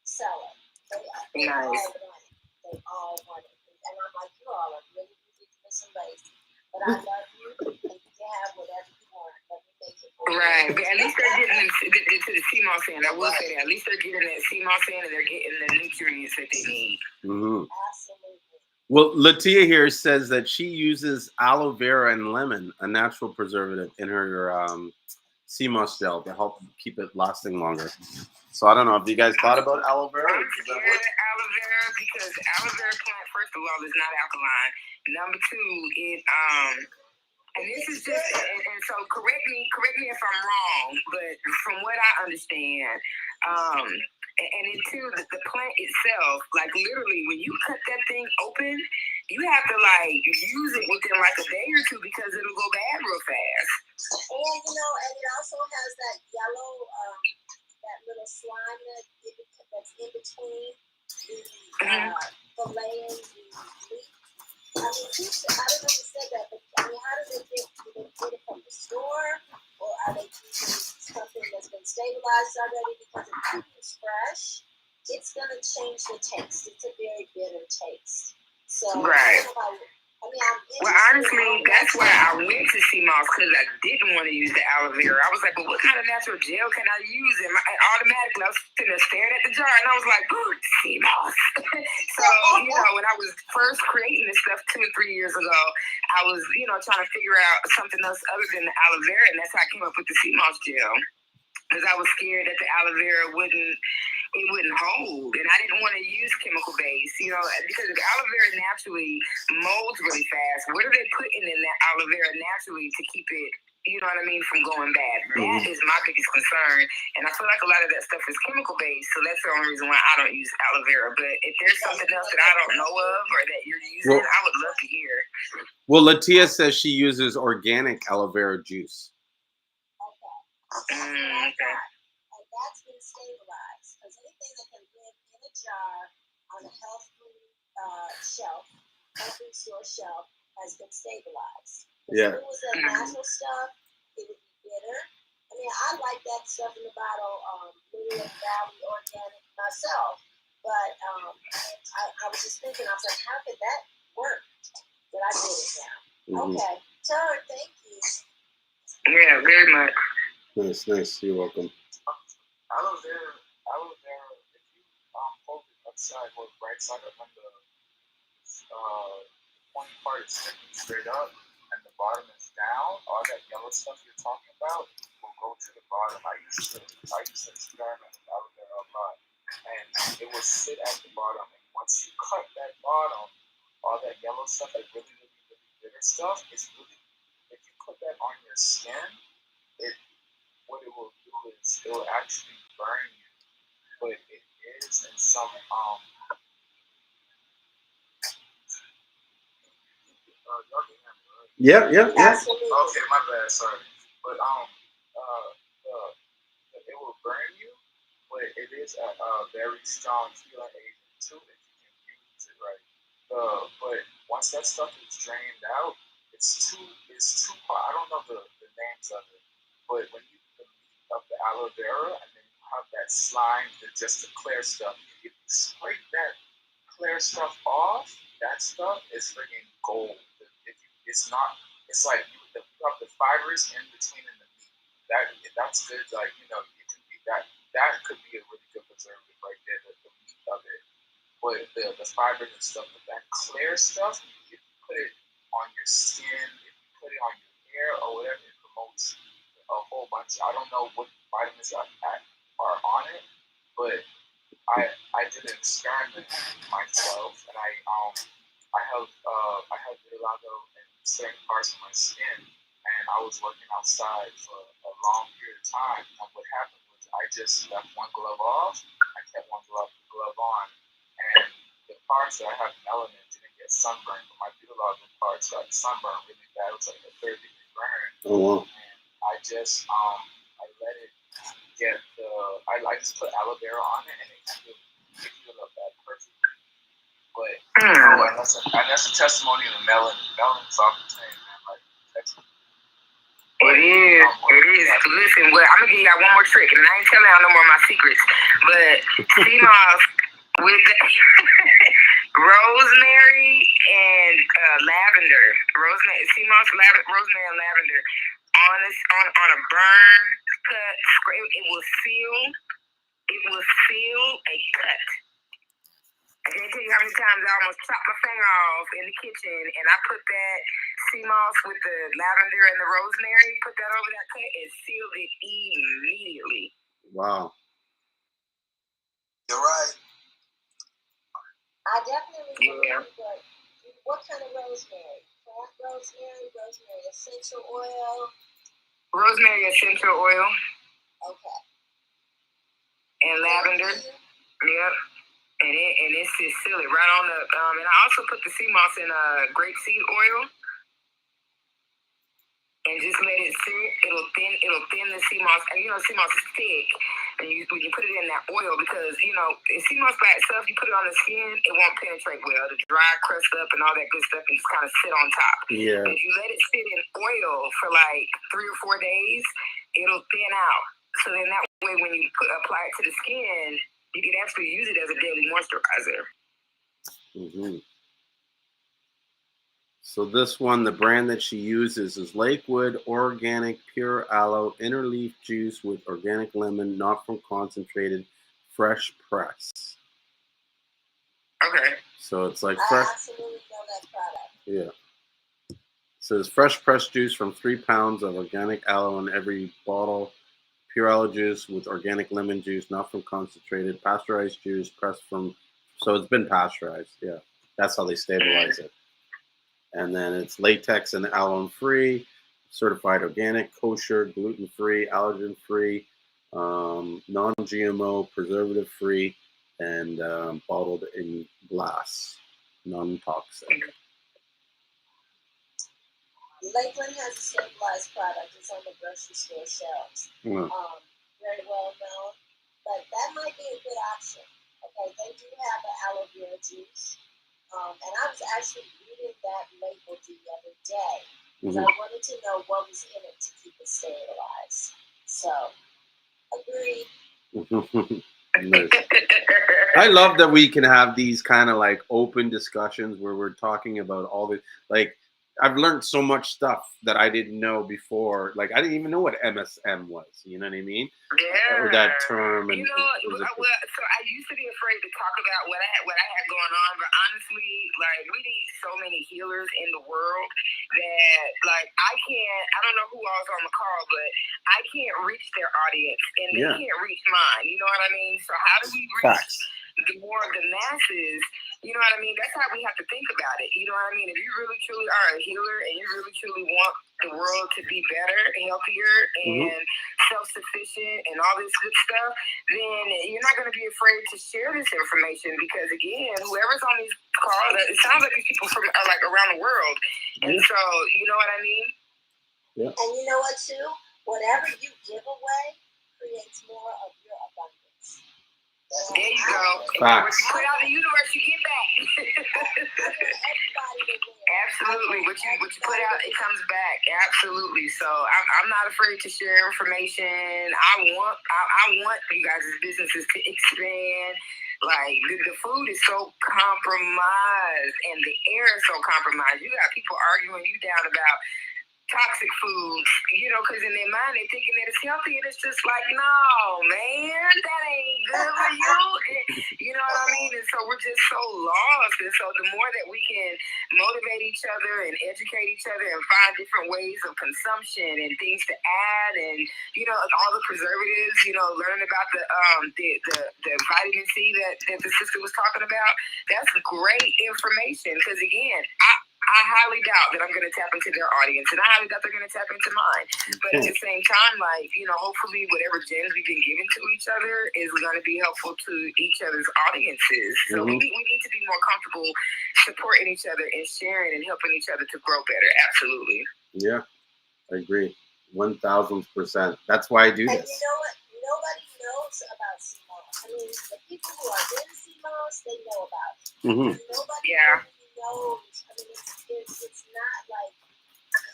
seller. They all want it. And I'm like, you all are really ridiculous and lazy, but I love you, and you can have whatever you want. Let me make it for you. Right, but at least they're getting to the Seamoss end. I will say that. At least they're getting that Seamoss end, and they're getting the nutrients that they need. Mm-hmm. Absolutely. Well, Latia here says that she uses aloe vera and lemon, a natural preservative, in her Seamoss gel to help keep it lasting longer. So I don't know if you guys thought about aloe vera. I'm scared of aloe vera because aloe vera plant, first of all, is not alkaline. Number two, And this is just, and so correct me if I'm wrong, but from what I understand, and then too, the plant itself, like literally, when you cut that thing open, you have to like use it within like a day or two because it'll go bad real fast. And and it also has that yellow, that little slime that's in between the fillet and the meat. I mean, I don't know who said that, but I mean, how do they get it from the store, or are they using something that's been stabilized already? Because if you use fresh, it's gonna change the taste. It's a very bitter taste. So right. Well, honestly, that's why I went to Seamoss, because I didn't want to use the aloe vera. I was like, but what kind of natural gel can I use? And automatically, I was sitting there staring at the jar, and I was like, oh, Seamoss. So, when I was first creating this stuff 2 or 3 years ago, I was, trying to figure out something else other than the aloe vera, and that's how I came up with the Seamoss gel. Because I was scared that the aloe vera wouldn't hold, and I didn't want to use chemical base, because if aloe vera naturally molds really fast, what are they putting in that aloe vera naturally to keep it, from going bad? That is my biggest concern, and I feel like a lot of that stuff is chemical based, so that's the only reason why I don't use aloe vera. But if there's something else that I don't know of or that you're using, I would love to hear. Well, Latia says she uses organic aloe vera juice. Okay. And that's been stabilized, because anything that can live in a jar on a health food store shelf, has been stabilized. Yeah. If it was that natural stuff, it would be bitter. I mean, I like that stuff in the bottle, Lily Valley organic myself, but I was just thinking, I was like, how could that work? But I did it now. Okay, Turn, thank you. Yeah, very much. Nice. You're welcome. Aloe vera, if you hold it upside or right side up on the pointy part is sticking straight up and the bottom is down, all that yellow stuff you're talking about will go to the bottom. I used to experiment with aloe vera a lot, and it will sit at the bottom, and once you cut that bottom, all that yellow stuff, that really, really, really bitter stuff, is really, if you put that on your skin, what it will do is it will actually burn you, but it is in some y'all can hear me, right? Yeah. Absolutely. Okay, my bad, sorry. But it will burn you, but it is a very strong healing agent too if you can use it right. But once that stuff is drained out, it's two part. I don't know the names of it, but when you the meat of the aloe vera and then you have that slime, just the clear stuff. If you scrape that clear stuff off, that stuff is freaking gold. It's like you have the fibers in between in the meat. That's good. Like it could be that could be a really good preservative right there. The meat of it, but the fibers and stuff. But that clear stuff, if you put it on your skin, if you put it on your hair or whatever, it promotes a whole bunch. I don't know what vitamins are on it, but I did an experiment myself, and I have vitiligo in certain parts of my skin, and I was working outside for a long period of time. And what happened was I just left one glove off, I kept one glove on, and the parts that I have melanin didn't get sunburned, but my vitiligo parts got sunburned really bad. It was like a 3rd-degree burn. Oh wow. And I just I let it get I just put aloe vera on it, and it healed up that perfectly. But and that's a testimony of the melanin. Melanin's off the chain, man. Like It is. Listen, well, I'm gonna give y'all one more trick, and I ain't telling y'all no more of my secrets. But Seamoss with rosemary and lavender. Seamoss rosemary and lavender on a burn cut. It will seal a cut. I can't tell you how many times I almost chopped my finger off in the kitchen, and I put that Seamoss with the lavender and the rosemary, put that over that cut, and sealed it immediately. Wow. You're right. I definitely agree, but what kind of rosemary? rosemary essential oil. Rosemary essential oil. Okay. And lavender. Yep. And it's just seal it right on the and I also put the sea moss in grapeseed oil and just let it sit. It'll thin the sea moss, and sea moss is thick, and when you put it in that oil, because sea moss by itself, you put it on the skin, it won't penetrate well. The dry, crust up, and all that good stuff, and just kind of sit on top. Yeah. But if you let it sit in oil for like 3 or 4 days, it'll thin out. So then that way, when you apply it to the skin, you can actually use it as a daily moisturizer. Mm-hmm. So this one, the brand that she uses is Lakewood Organic Pure Aloe Inner Leaf Juice with organic lemon, not from concentrated, fresh press. Okay. So it's like fresh. I absolutely know that product. Yeah. So it's fresh pressed juice from 3 pounds of organic aloe in every bottle. Pure aloe juice with organic lemon juice, not from concentrated, pasteurized juice, pressed from, so it's been pasteurized. Yeah, that's how they stabilize it. And then it's latex and alum free, certified organic, kosher, gluten free, allergen free, non-GMO, preservative free, and bottled in glass, non-toxic. Lakeland has a stabilized product. It's on the grocery store shelves. Mm. Very well known, but that might be a good option. Okay, they do have an aloe vera juice, and I was actually reading that label the other day because I wanted to know what was in it to keep it sterilized. So, agreed. Nice. I love that we can have these kind of like open discussions where we're talking about all the, like, I've learned so much stuff that I didn't know before. Like, I didn't even know what MSM was. You know what I mean? Yeah. Or that term. And so I used to be afraid to talk about what I had going on, but honestly, like, we need so many healers in the world that, like, I don't know who else on the call, but I can't reach their audience, and they can't reach mine. You know what I mean? So how do we reach more of the masses? You know what I mean? That's how we have to think about it. You know what I mean? If you really truly are a healer and you really truly want the world to be better, healthier, and self-sufficient and all this good stuff, then you're not going to be afraid to share this information, because, again, whoever's on these calls, it sounds like these people are like around the world. And so, you know what I mean? Yeah. And you know what, too? Whatever you give away creates more of your abundance. There you go. Facts. What you put out in the universe, you get back. Absolutely. What you put out, it comes back. Absolutely. So I'm not afraid to share information. I want you guys' businesses to expand. Like, the food is so compromised and the air is so compromised. You got people arguing you down about toxic foods, because in their mind they're thinking that it's healthy, and it's just like, no, man, that ain't good for you. You know what I mean? And so we're just so lost. And so the more that we can motivate each other and educate each other and find different ways of consumption and things to add, and all the preservatives, learning about the vitamin C that the sister was talking about, that's great information. Because, again, I highly doubt that I'm going to tap into their audience, and I highly doubt they're going to tap into mine. But at the same time, like, hopefully whatever gems we've been giving to each other is going to be helpful to each other's audiences. So we need to be more comfortable supporting each other and sharing and helping each other to grow better. Absolutely. Yeah, I agree. 1,000%. That's why I do this. And you know what? Nobody knows about Seamoss. I mean, the people who are in Seamoss, they know about it. Nobody knows. I mean, it's not like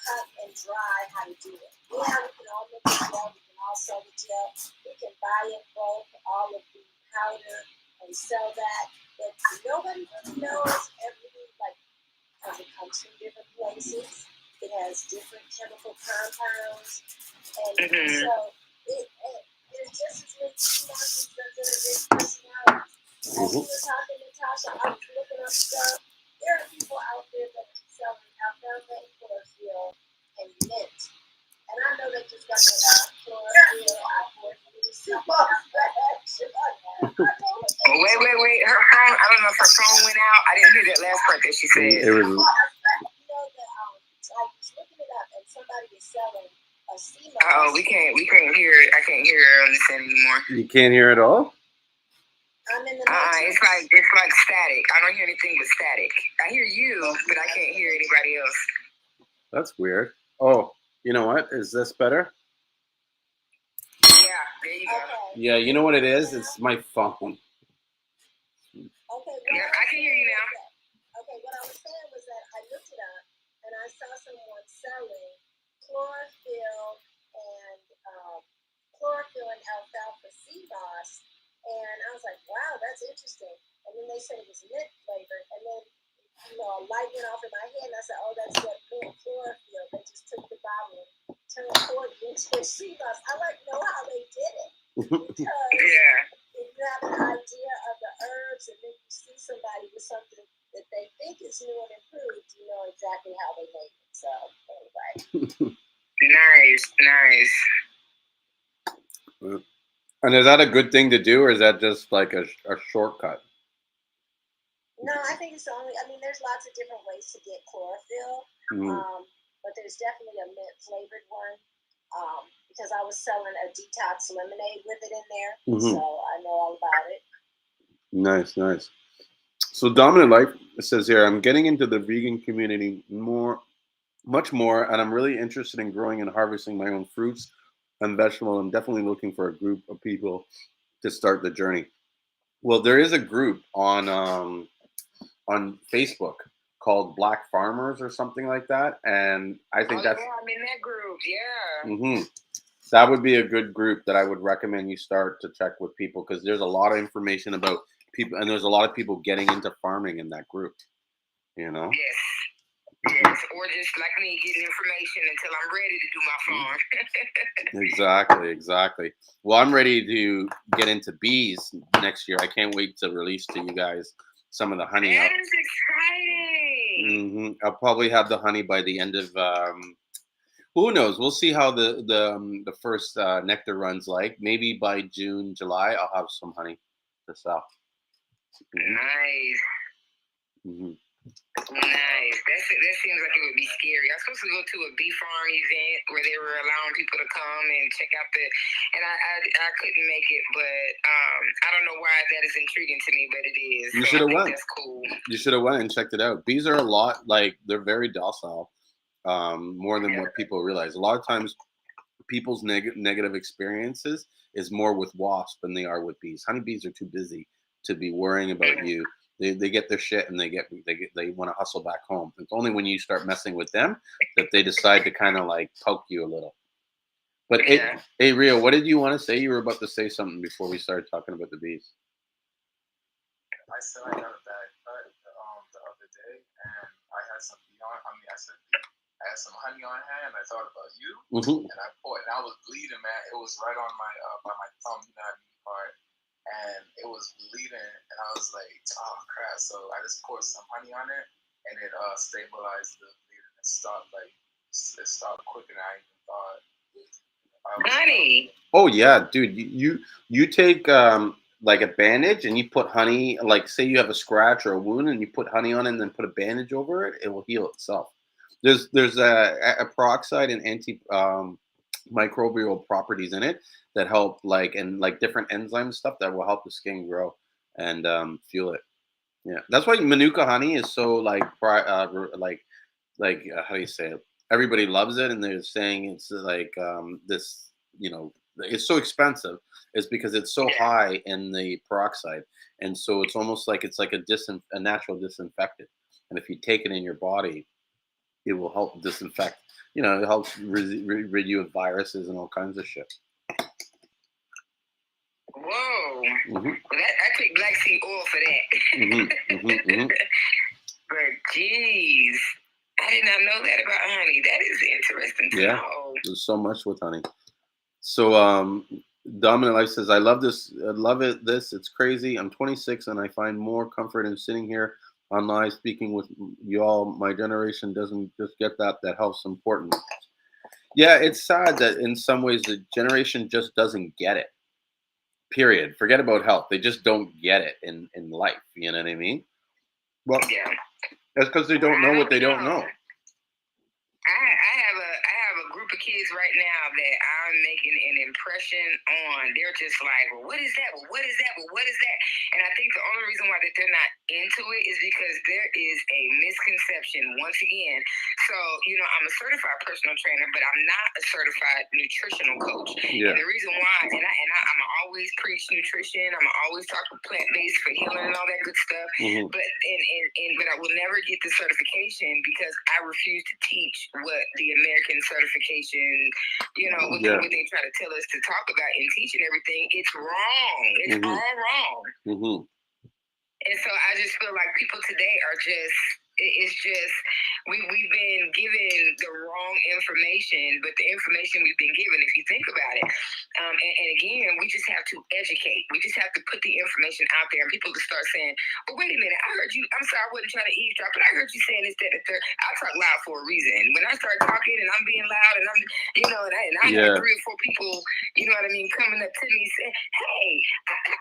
cut and dry how to do it. Yeah, we can all make the gel, we can all sell the gel, we can buy in bulk all of the powder and sell that, but nobody really knows everything, like, because it comes from different places, it has different chemical compounds, and so it's just as many Seamosses as there is personalities. As we were talking, Natasha, I was looking up stuff. There are people out there that are selling alfalfa, chlorophyll, and mint. And I know they just got that chlorophyll out there for me to sell. Wait. Her phone, I don't know if her phone went out. I didn't hear that last part that she said. It was. You know the Oh, we can't hear it. I can't hear her on this end anymore. You can't hear at all? I'm in the It's like static. I don't hear anything but static. I hear you, but I can't hear anybody else. That's weird. Oh, you know what? Is this better? Yeah, there you go. Okay. Yeah, you know what it is? It's my phone. Okay. Yeah, I can hear you now. Okay, what I was saying was that I looked it up and I saw someone selling chlorophyll and alfalfa sea moss, and I was like, wow, that's interesting. And then they said it was mint flavored, and then a light went off in my head, and I said, oh, that's what mint chlorophyll. They just took the bottle and turned it into sea moss. I like know how they did it because if you have an idea of the herbs, and then you see somebody with something that they think is new and improved, you know exactly how they make it. So anyway. Nice. And is that a good thing to do, or is that just like a shortcut? No, I think it's there's lots of different ways to get chlorophyll, but there's definitely a mint flavored one because I was selling a detox lemonade with it in there, so I know all about it. Nice. So Dominant Life says here, I'm getting into the vegan community much more, and I'm really interested in growing and harvesting my own fruits and vegetables. I'm definitely looking for a group of people to start the journey. Well, there is a group on Facebook called Black Farmers or something like that, and I think I'm in that group. Yeah. That would be a good group that I would recommend you start to check with people, because there's a lot of information about people, and there's a lot of people getting into farming in that group. You know. Yes, or just like me, getting information until I'm ready to do my farm. Exactly. Well, I'm ready to get into bees next year. I can't wait to release to you guys some of the honey. That is exciting. I'll probably have the honey by the end of. Who knows? We'll see how the first nectar runs like. Maybe by June, July, I'll have some honey to sell. Nice. Nice. That seems like it would be scary. I was supposed to go to a bee farm event where they were allowing people to come and check out and I couldn't make it, but I don't know why that is intriguing to me, but it is. You should have went. That's cool. You should have went and checked it out. Bees are a lot, they're very docile, more than what people realize. A lot of times people's negative experiences is more with wasps than they are with bees. Honeybees are too busy to be worrying about you. They get their shit and they want to hustle back home. It's only when you start messing with them that they decide to kind of like poke you a little. But hey, Rio, what did you want to say? You were about to say something before we started talking about the bees. I said I got a bad cut the other day, and I had some bee on. I had some honey on hand. I thought about you, and I poured, and I was bleeding, man. It was right on my by my thumb, part. And it was bleeding, and I was like, oh crap. So I just poured some honey on it, and it stabilized the bleeding. It stopped quicker than I even thought. Honey. Oh yeah, dude. You take like a bandage and you put honey, like say you have a scratch or a wound and you put honey on it and then put a bandage over it, it will heal itself. There's a peroxide and microbial properties in it that help different enzyme stuff that will help the skin grow and fuel it. Yeah, that's why Manuka honey is so how do you say it? Everybody loves it, and they're saying it's this, it's so expensive. It's because it's so high in the peroxide, and so it's almost like it's like a natural disinfectant. And if you take it in your body, it will help disinfect. It helps rid you of viruses and all kinds of shit. Whoa! I take black seed oil for that. But geez, I did not know that about honey. That is interesting to know. There's so much with honey. So Dominant Life says, I love this. I love it. It's crazy. I'm 26 and I find more comfort in sitting here on live speaking with y'all. My generation doesn't just get that health's important. Yeah, it's sad that in some ways the generation just doesn't get it. Period. Forget about health. They just don't get it in life. You know what I mean? Well, that's because they don't know what they don't know. I have a group of kids right now that I'm making an impression on, they're just like, well, what is that? Well, what is that? Well, what is that? And I think the only reason why that they're not into it is because there is a misconception once again. So, I'm a certified personal trainer, but I'm not a certified nutritional coach. Yeah. And the reason why, I'm always preach nutrition. I'm always talk plant-based for healing and all that good stuff. Mm-hmm. But I will never get the certification because I refuse to teach what the American certification, what they try to tell us to talk about and teach and everything. It's wrong. It's all wrong. Mm-hmm. And so I just feel like people today are just, it's just, we've been given the wrong information, but the information we've been given, if you think about it, and again, we just have to educate. We just have to put the information out there and people to start saying, well, wait a minute, I heard you, I'm sorry, I wasn't trying to eavesdrop, but I heard you saying this, that, and third. I talk loud for a reason. When I start talking and I'm being loud and I'm, and I have 3 or 4 people, coming up to me saying, hey,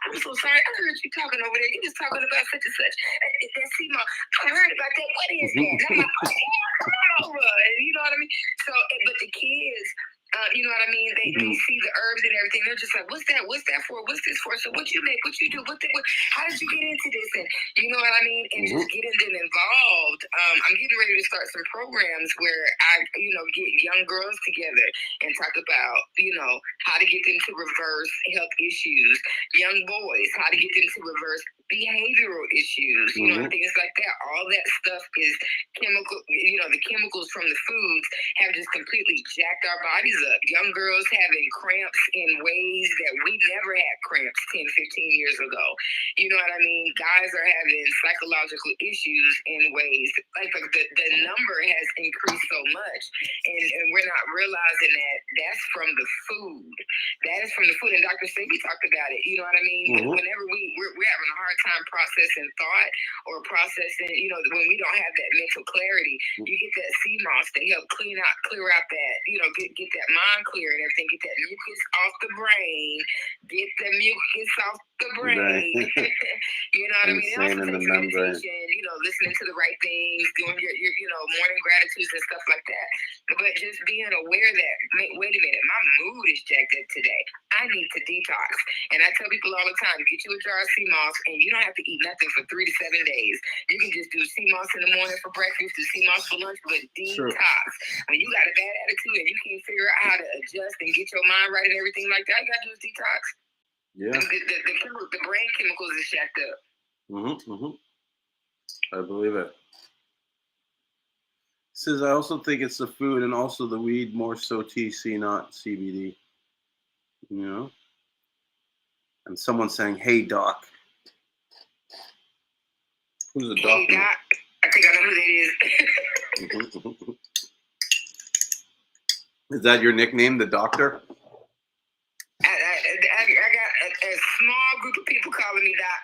I'm so sorry, I heard you talking over there. You just talking about such and such. That Seamoss, I heard about that. What is that? And I'm like, come on over. And you know what I mean? So, but the kids, you know what I mean? They see the herbs and everything. They're just like, what's that? What's that for? What's this for? So what you make? What you do? How did you get into this? And you know what I mean? And just getting them involved. I'm getting ready to start some programs where I, get young girls together and talk about, how to get them to reverse health issues. Young boys, how to get them to reverse behavioral issues, things like that. All that stuff is chemical, the chemicals from the foods have just completely jacked our bodies up. Young girls having cramps in ways that we never had cramps 10, 15 years ago. You know what I mean? Guys are having psychological issues in ways, like the number has increased so much. And we're not realizing that that's from the food. That is from the food. And Dr. Sebi talked about it. You know what I mean? Whenever we're having a hard time processing thought or processing, when we don't have that mental clarity, you get that Seamoss to help clear out that, get that mind clear and everything, get that mucus off the brain, get the mucus off the brain. You know what I mean? Insane in the membrane. Listening to the right things, doing your morning gratitudes and stuff like that. But just being aware that, wait a minute, my mood is jacked up today. I need to detox. And I tell people all the time, get you a jar of Seamoss, and you don't have to eat nothing for 3 to 7 days. You can just do Seamoss in the morning for breakfast, do Seamoss for lunch, but detox. When you got a bad attitude and you can't figure out how to adjust and get your mind right and everything like that, all you got to do is detox. Yeah. The brain chemicals is jacked up. I believe it. Says, I also think it's the food and also the weed, more so TC, not CBD. And someone saying, hey, doc. Who's the doc? Hey, doc. I think I know who that is. Is that your nickname, the doctor? I got a small group of people calling me doc.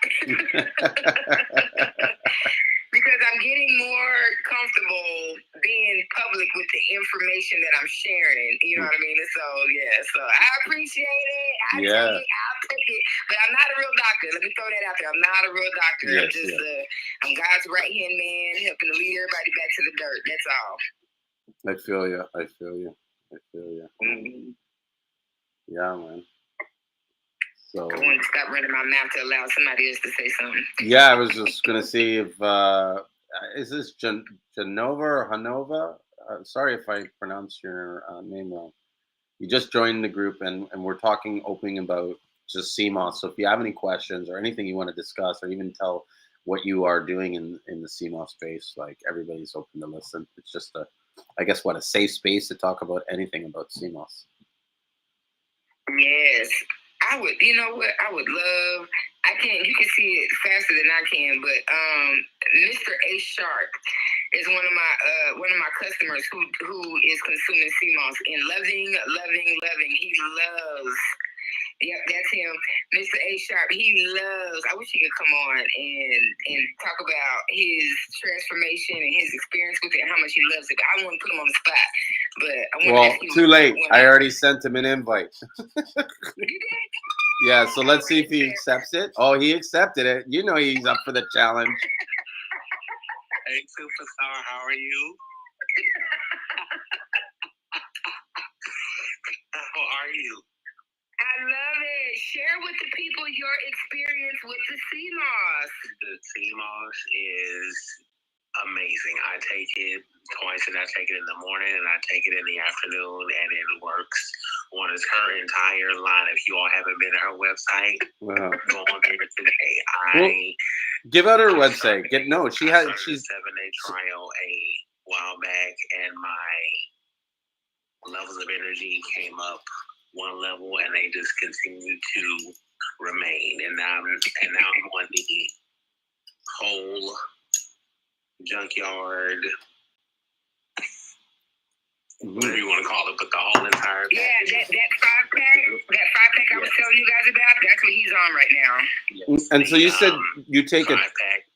Because I'm getting more comfortable being public with the information that I'm sharing. You know what I mean? So I appreciate it. I'll take it. But I'm not a real doctor. Let me throw that out there. I'm not a real doctor. I'm God's right-hand man, helping to lead everybody back to the dirt. That's all. I feel you. Yeah, man. So I want to stop running my mouth to allow somebody else to say something. Yeah, I was just gonna see if is this Genova or Hanova? Sorry if I pronounce your name wrong. You just joined the group, and we're talking opening about just Seamoss. So if you have any questions or anything you want to discuss, or even tell what you are doing in the Seamoss space, like everybody's open to listen. It's just a safe space to talk about anything about Seamoss. Yes. I would, I would love, you can see it faster than I can, but Mr. A Sharp is one of my customers who is consuming Seamoss and loving. He loves. Yep, that's him. Mr. A Sharp, he loves, I wish he could come on and talk about his transformation and his experience with it and how much he loves it. But I want to put him on the spot. But I want to ask you, too late. I already sent him an invite. You did? Yeah, so let's see if he accepts it. Oh, he accepted it. He's up for the challenge. Hey, superstar, how are you? How are you? I love it. Share with the people your experience with the Seamoss. The Seamoss is amazing. I take it twice, and I take it in the morning, and I take it in the afternoon, and it works on her entire line. If you all haven't been to her website, go on there today. Give out her website. She's a 7-day trial a while back, and my levels of energy came up one level, and they just continue to remain. And now I'm on the whole junkyard, whatever you want to call it, but the whole entire package. That 5-pack I was telling you guys about, that's what he's on right now. Yes. And so you said you take 5-pack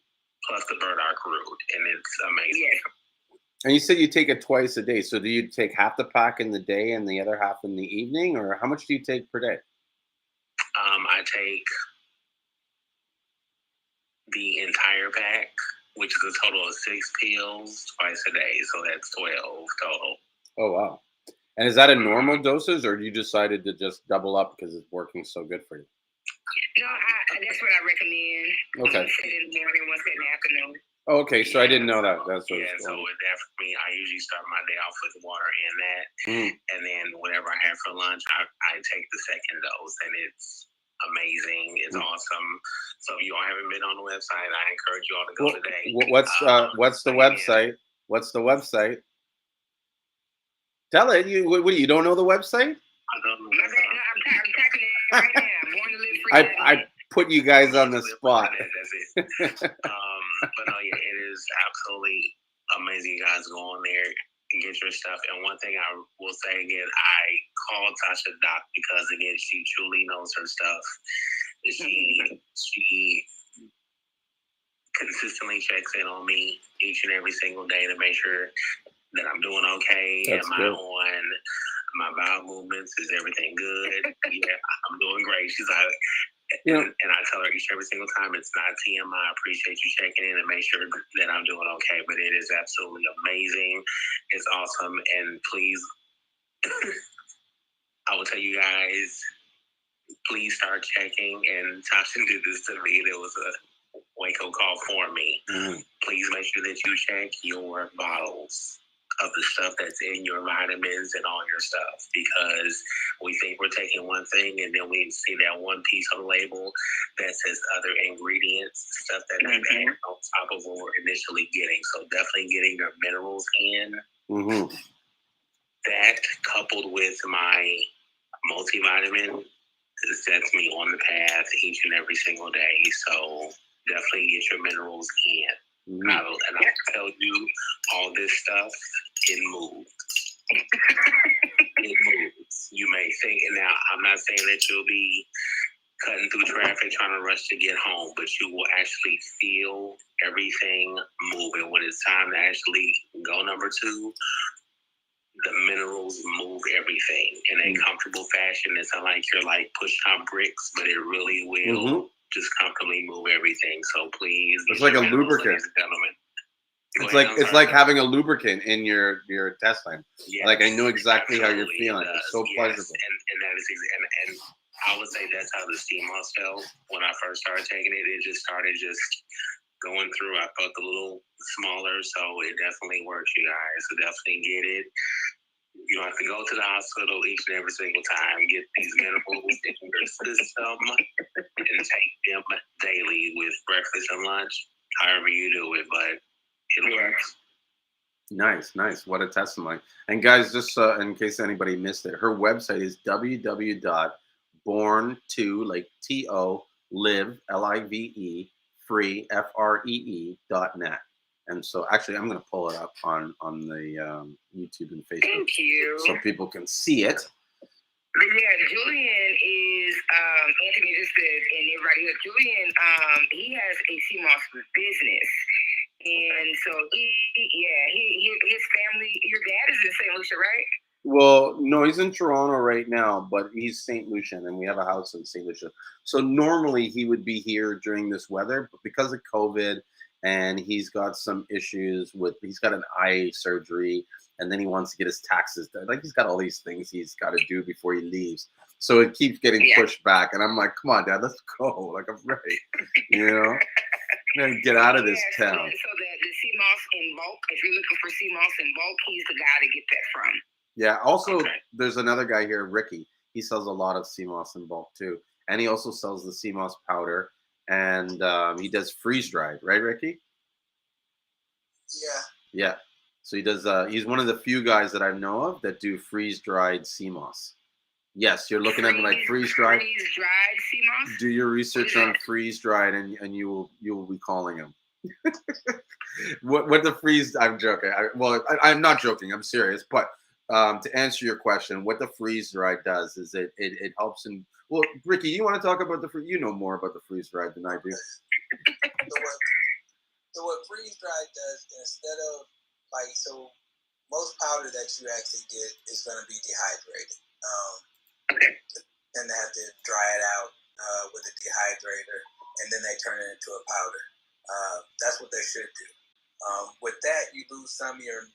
plus the Bird Arc root, and it's amazing. Yes. And you said you take it twice a day. So do you take half the pack in the day and the other half in the evening, or how much do you take per day? I take the entire pack, which is a total of 6 pills twice a day. So that's 12 total. Oh, wow. And is that a normal dosage, or you decided to just double up because it's working so good for you? No, that's what I recommend. Okay. One set in the morning, one set in the afternoon. Oh, okay, so I didn't know that. That's what so with that for me, I usually start my day off with water and that. And then whatever I have for lunch, I take the second dose, and it's amazing. It's awesome. So if you all haven't been on the website, I encourage you all to go today. What's the website? What's the website? Tell it. You don't know the website? I don't know. I'm typing it right now. Born to live free. I put you guys on the spot. That's it. But no, yeah, it is absolutely amazing. You guys go on there and get your stuff. And one thing I will say again, I called Tasha Doc because again, she truly knows her stuff. She consistently checks in on me each and every single day to make sure that I'm doing okay. That's good. On my bowel movements? Is everything good? Yeah, I'm doing great. She's like, and I tell her each every single time, it's not TMI. I appreciate you checking in and make sure that I'm doing okay. But it is absolutely amazing. It's awesome. And please, I will tell you guys, please start checking. And Tasha did this to me. There was a wake-up call for me. Please make sure that you check your bottles of the stuff that's in your vitamins and all your stuff, because we think we're taking one thing and then we see that one piece on the label that says other ingredients, stuff that they add on top of what we're initially getting. So definitely getting your minerals in. That coupled with my multivitamin sets me on the path each and every single day. So definitely get your minerals in. And I'll tell you all this stuff, it moves. It moves. You may think, and now I'm not saying that you'll be cutting through traffic trying to rush to get home, but you will actually feel everything moving. When it's time to actually go number 2, the minerals move everything in a comfortable fashion. It's not like you're like pushing on bricks, but it really will just comfortably move everything. So please, it's like a lubricant. It's like having a lubricant in your intestine. Yes, like I know exactly how you're feeling. It's so pleasurable. And that is and I would say that's how the Seamoss felt when I first started taking it. It just started going through. I felt a little smaller, so it definitely works, you guys. So definitely get it. You don't have to go to the hospital each and every single time. Get these minerals in your system and take them daily with breakfast and lunch, however you do it, but it works. Nice. What a testimony. And guys, just in case anybody missed it, her website is www.born2, like TO, live, LIVE, free, FREE.net. And so actually, I'm going to pull it up on the YouTube and Facebook. Thank you. So people can see it. But yeah, Julien is, Anthony just said, and everybody here, Julien, he has a Seamoss business. And so his family, your dad is in St. Lucia, right? Well, no, he's in Toronto right now, but he's St. Lucian, and we have a house in St. Lucia. So normally he would be here during this weather, but because of COVID and he's got some issues with. He's got an eye surgery, and then he wants to get his taxes done. Like he's got all these things he's got to do before he leaves. So it keeps getting pushed back, and I'm like, "Come on, Dad, let's go!" Like I'm ready, you know. I'm gonna get out of this town. So the Seamoss in bulk. If you're looking for Seamoss in bulk, he's the guy to get that from. Yeah. Also, there's another guy here, Ricky. He sells a lot of Seamoss in bulk too, and he also sells the Seamoss powder, and he does freeze dried, right, Ricky? Yeah. Yeah. So he does. He's one of the few guys that I know of that do freeze dried Seamoss. Yes, you're looking at me like freeze dried. Freeze dried Seamoss. Do your research on freeze dried, and you will be calling him. what the freeze? I'm joking. I'm not joking. I'm serious. But to answer your question, what the freeze dried does is it helps in. Well, Ricky, you want to talk about you know more about the freeze dried than I do. So what freeze dried does, instead of most powder that you actually get is going to be dehydrated. Then they have to dry it out with a dehydrator, and then they turn it into a powder. That's what they should do. With that, you lose some of your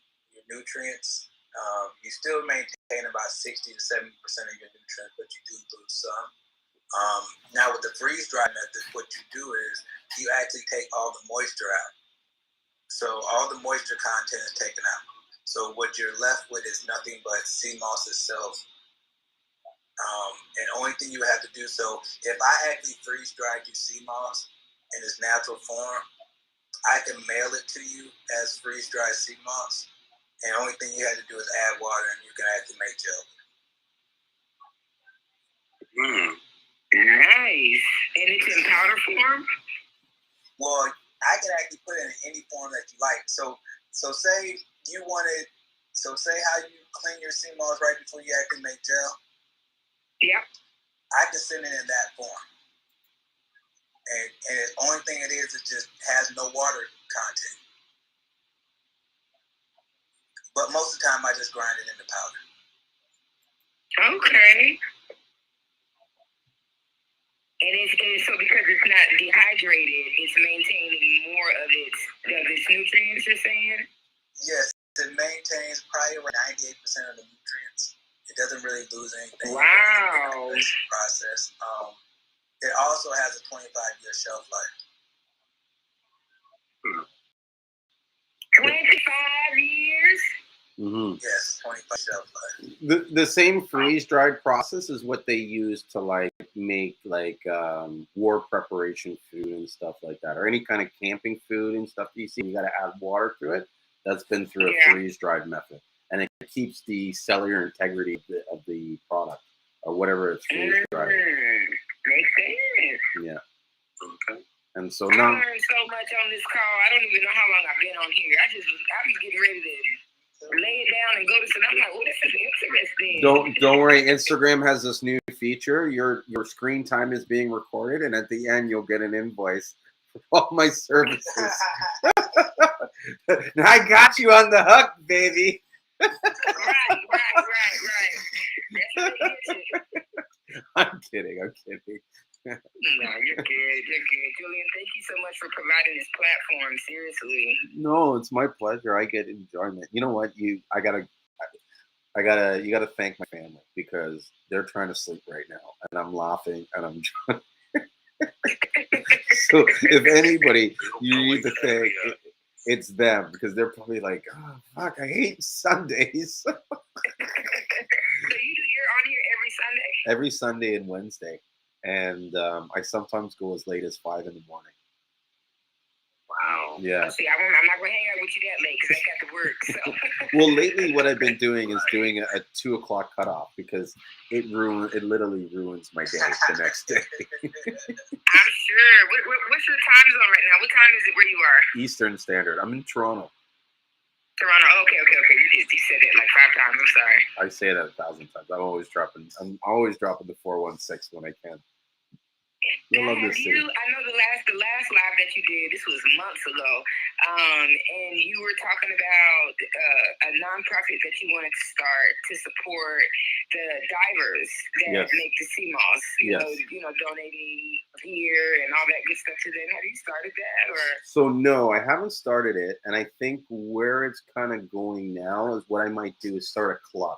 nutrients. You still maintain about 60 to 70% of your nutrients, but you do lose some. Now with the freeze dry method, what you do is you actually take all the moisture out. So all the moisture content is taken out. So what you're left with is nothing but Seamoss itself. And the only thing you have to do, so if I actually freeze dried you Seamoss in its natural form, I can mail it to you as freeze dried Seamoss. And the only thing you have to do is add water, and you can actually make gel. Nice. And it's in powder form? Well, I can actually put it in any form that you like. So say you wanted, say how you clean your Seamoss right before you actually make gel. Yep. I can send it in that form. And the only thing it just has no water content. But most of the time, I just grind it into powder. Okay. And so because it's not dehydrated, it's maintaining more of its nutrients, you're saying? Yes, it maintains probably around 98% of the nutrients. It doesn't really lose anything. Wow. In the process. It also has a 25-year shelf life. 25 years? Mm-hmm. Yes, 25 shelf life. The same freeze dried process is what they use to make war preparation food and stuff like that, or any kind of camping food and stuff. You see, you got to add water to it. That's been through a freeze dried method, and it keeps the cellular integrity of the product or whatever it's freeze dried. Makes sense. Yeah. Okay. And so I now learned so much on this call. I don't even know how long I've been on here. I was getting ready to lay it down and go to sleep. I'm like, oh, this is interesting. Don't worry. Instagram has this new feature. Your screen time is being recorded, and at the end, you'll get an invoice for all my services. Now I got you on the hook, baby. Right. I'm kidding. No, you're good. Julien, thank you so much for providing this platform. Seriously. No, it's my pleasure. I get enjoyment. You know what? You gotta thank my family because they're trying to sleep right now, and I'm laughing and I'm trying. So if anybody you need to thank, it's them because they're probably like, oh fuck, I hate Sundays. So you're on here every Sunday? Every Sunday and Wednesday. And I sometimes go as late as 5 in the morning. Wow. Yeah. See, I'm not going to hang out with you that late because I got to work. So. Well, lately what I've been doing is doing a 2 o'clock cutoff because it literally ruins my day the next day. I'm sure. What's your time zone right now? What time is it where you are? Eastern Standard. I'm in Toronto. Toronto. Okay. You said it like 5 times. I'm sorry. I say that 1,000 times. I'm always dropping the 416 when I can. I love this city. I know the last live that you did, this was months ago, and you were talking about a nonprofit that you wanted to start to support the divers that make the Seamoss, you know, donating gear and all that good stuff to them. Have you started that, or? So no, I haven't started it, and I think where it's kind of going now is what I might do is start a club.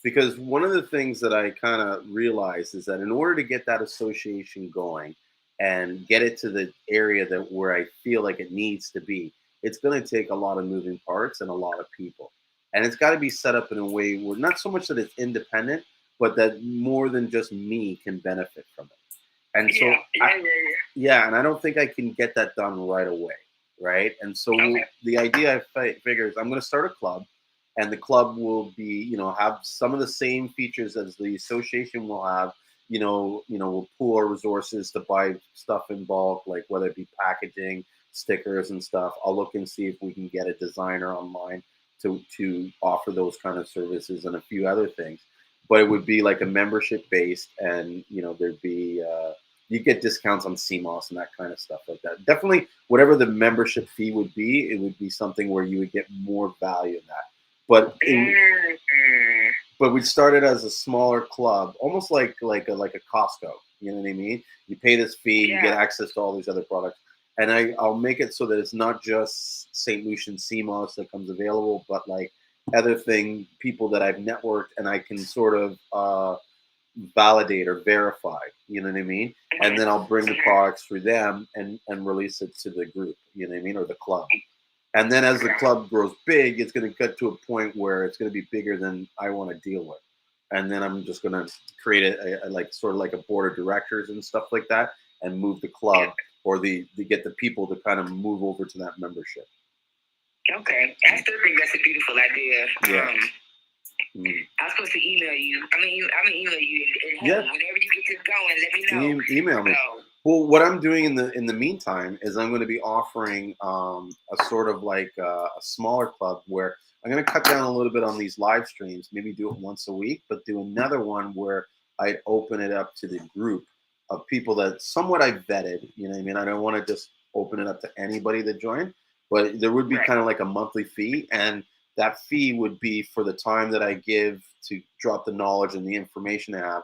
Because one of the things that I kind of realized is that in order to get that association going and get it to the area that where I feel like it needs to be, it's going to take a lot of moving parts and a lot of people. And it's got to be set up in a way where not so much that it's independent, but that more than just me can benefit from it. And so, and I don't think I can get that done right away, right? And so the idea I figure is I'm going to start a club. And the club will be, you know, have some of the same features as the association will have. We'll pool our resources to buy stuff in bulk, like whether it be packaging, stickers and stuff. I'll look and see if we can get a designer online to offer those kind of services and a few other things. But it would be like a membership based, and there'd be you get discounts on Seamoss and that kind of stuff like that. Definitely, whatever the membership fee would be, it would be something where you would get more value in that. But we started as a smaller club, almost like a Costco. You know what I mean? You pay this fee, you get access to all these other products, and I'll make it so that it's not just St. Lucian Seamoss that comes available, but like other people that I've networked and I can sort of validate or verify. You know what I mean? And then I'll bring the products through them and release it to the group. You know what I mean? Or the club. And then as the club grows big, it's going to get to a point where it's going to be bigger than I want to deal with. And then I'm just going to create a like sort of like a board of directors and stuff like that, and move the club or to get the people to kind of move over to that membership. Okay, I still think that's a beautiful idea. Yeah. I was supposed to email you. I'm gonna email you. And whenever you get this going, let me know. Email me. Well, what I'm doing in the meantime is I'm going to be offering a sort of like a smaller club where I'm going to cut down a little bit on these live streams, maybe do it once a week, but do another one where I open it up to the group of people that somewhat I vetted. You know what I mean? I don't want to just open it up to anybody that joined, but there would be kind of like a monthly fee, and that fee would be for the time that I give to drop the knowledge and the information I have.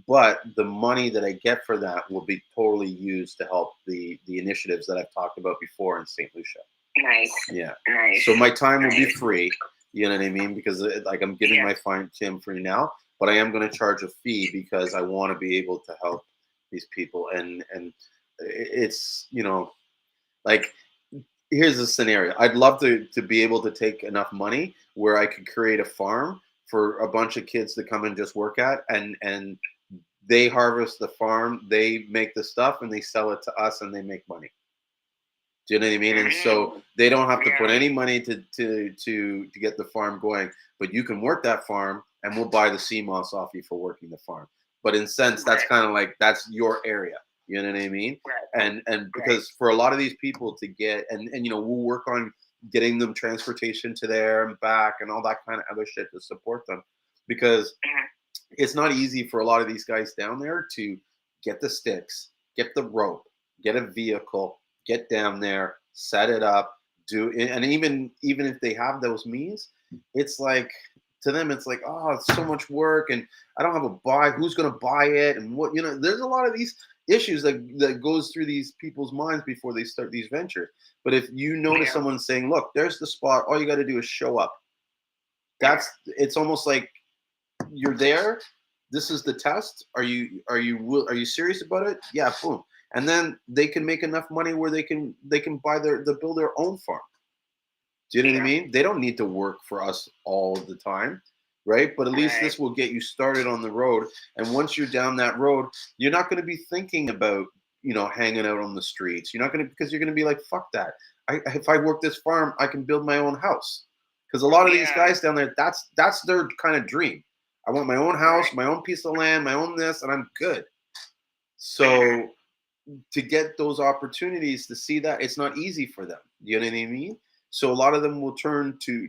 But the money that I get for that will be totally used to help the initiatives that I've talked about before in St. Lucia. Nice. Yeah. Nice. So my time will be free. You know what I mean? Because like I'm giving my time free now, but I am going to charge a fee because I want to be able to help these people. And it's, like, here's a scenario. I'd love to be able to take enough money where I could create a farm for a bunch of kids to come and just work at, and they harvest the farm, they make the stuff, and they sell it to us, and they make money. Do you know what I mean? And so they don't have to put any money to get the farm going, but you can work that farm, and we'll buy the Seamoss off you for working the farm. But in a sense, that's kind of like that's your area. You know what I mean? And because for a lot of these people to get and we'll work on getting them transportation to there and back and all that kind of other shit to support them, because it's not easy for a lot of these guys down there to get the sticks, get the rope, get a vehicle, get down there, set it up, and even if they have those means, it's like to them it's like, oh, it's so much work and I don't have a buy. Who's going to buy it? And what there's a lot of these issues that goes through these people's minds before they start these ventures. But if you notice someone saying, look, there's the spot, all you got to do is show up. It's almost like you're there. This is the test. Are you serious about it? Yeah, boom. And then they can make enough money where they can buy build their own farm. Do you know what I mean? They don't need to work for us all the time, right? But at least this will get you started on the road. And once you're down that road, you're not going to be thinking about, hanging out on the streets. You're not going to, because you're going to be like, fuck that. If I work this farm, I can build my own house. Because a lot of these guys down there, that's their kind of dream. I want my own house, my own piece of land, my own this, and I'm good. So to get those opportunities to see that, it's not easy for them. You know what I mean? So a lot of them will turn to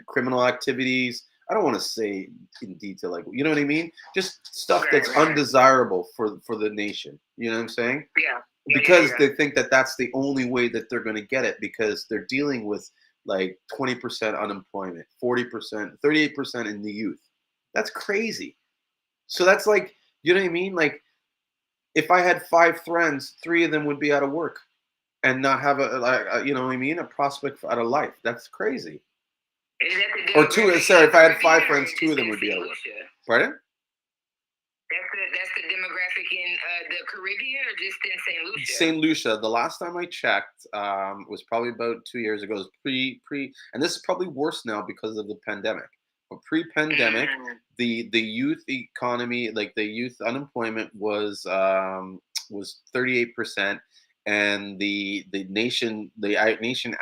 criminal activities. I don't want to say in detail, like, you know what I mean? Just stuff that's undesirable for the nation. You know what I'm saying? Yeah. Because they think that that's the only way that they're going to get it, because they're dealing with like 20% unemployment, 40%, 38% in the youth. That's crazy. So that's like, you know what I mean? Like, if I had 5 friends, 3 of them would be out of work and not have you know what I mean, a prospect out of life. That's crazy. Is that the Or 2. Sorry, if I had 5 friends, 2 of them in would be out St. of work. Lucia? Pardon? That's the demographic in the Caribbean or just in St. Lucia? St. Lucia. The last time I checked was probably about 2 years ago. It was and this is probably worse now because of the pandemic. But pre-pandemic, the youth economy, like the youth unemployment was 38%, and the nation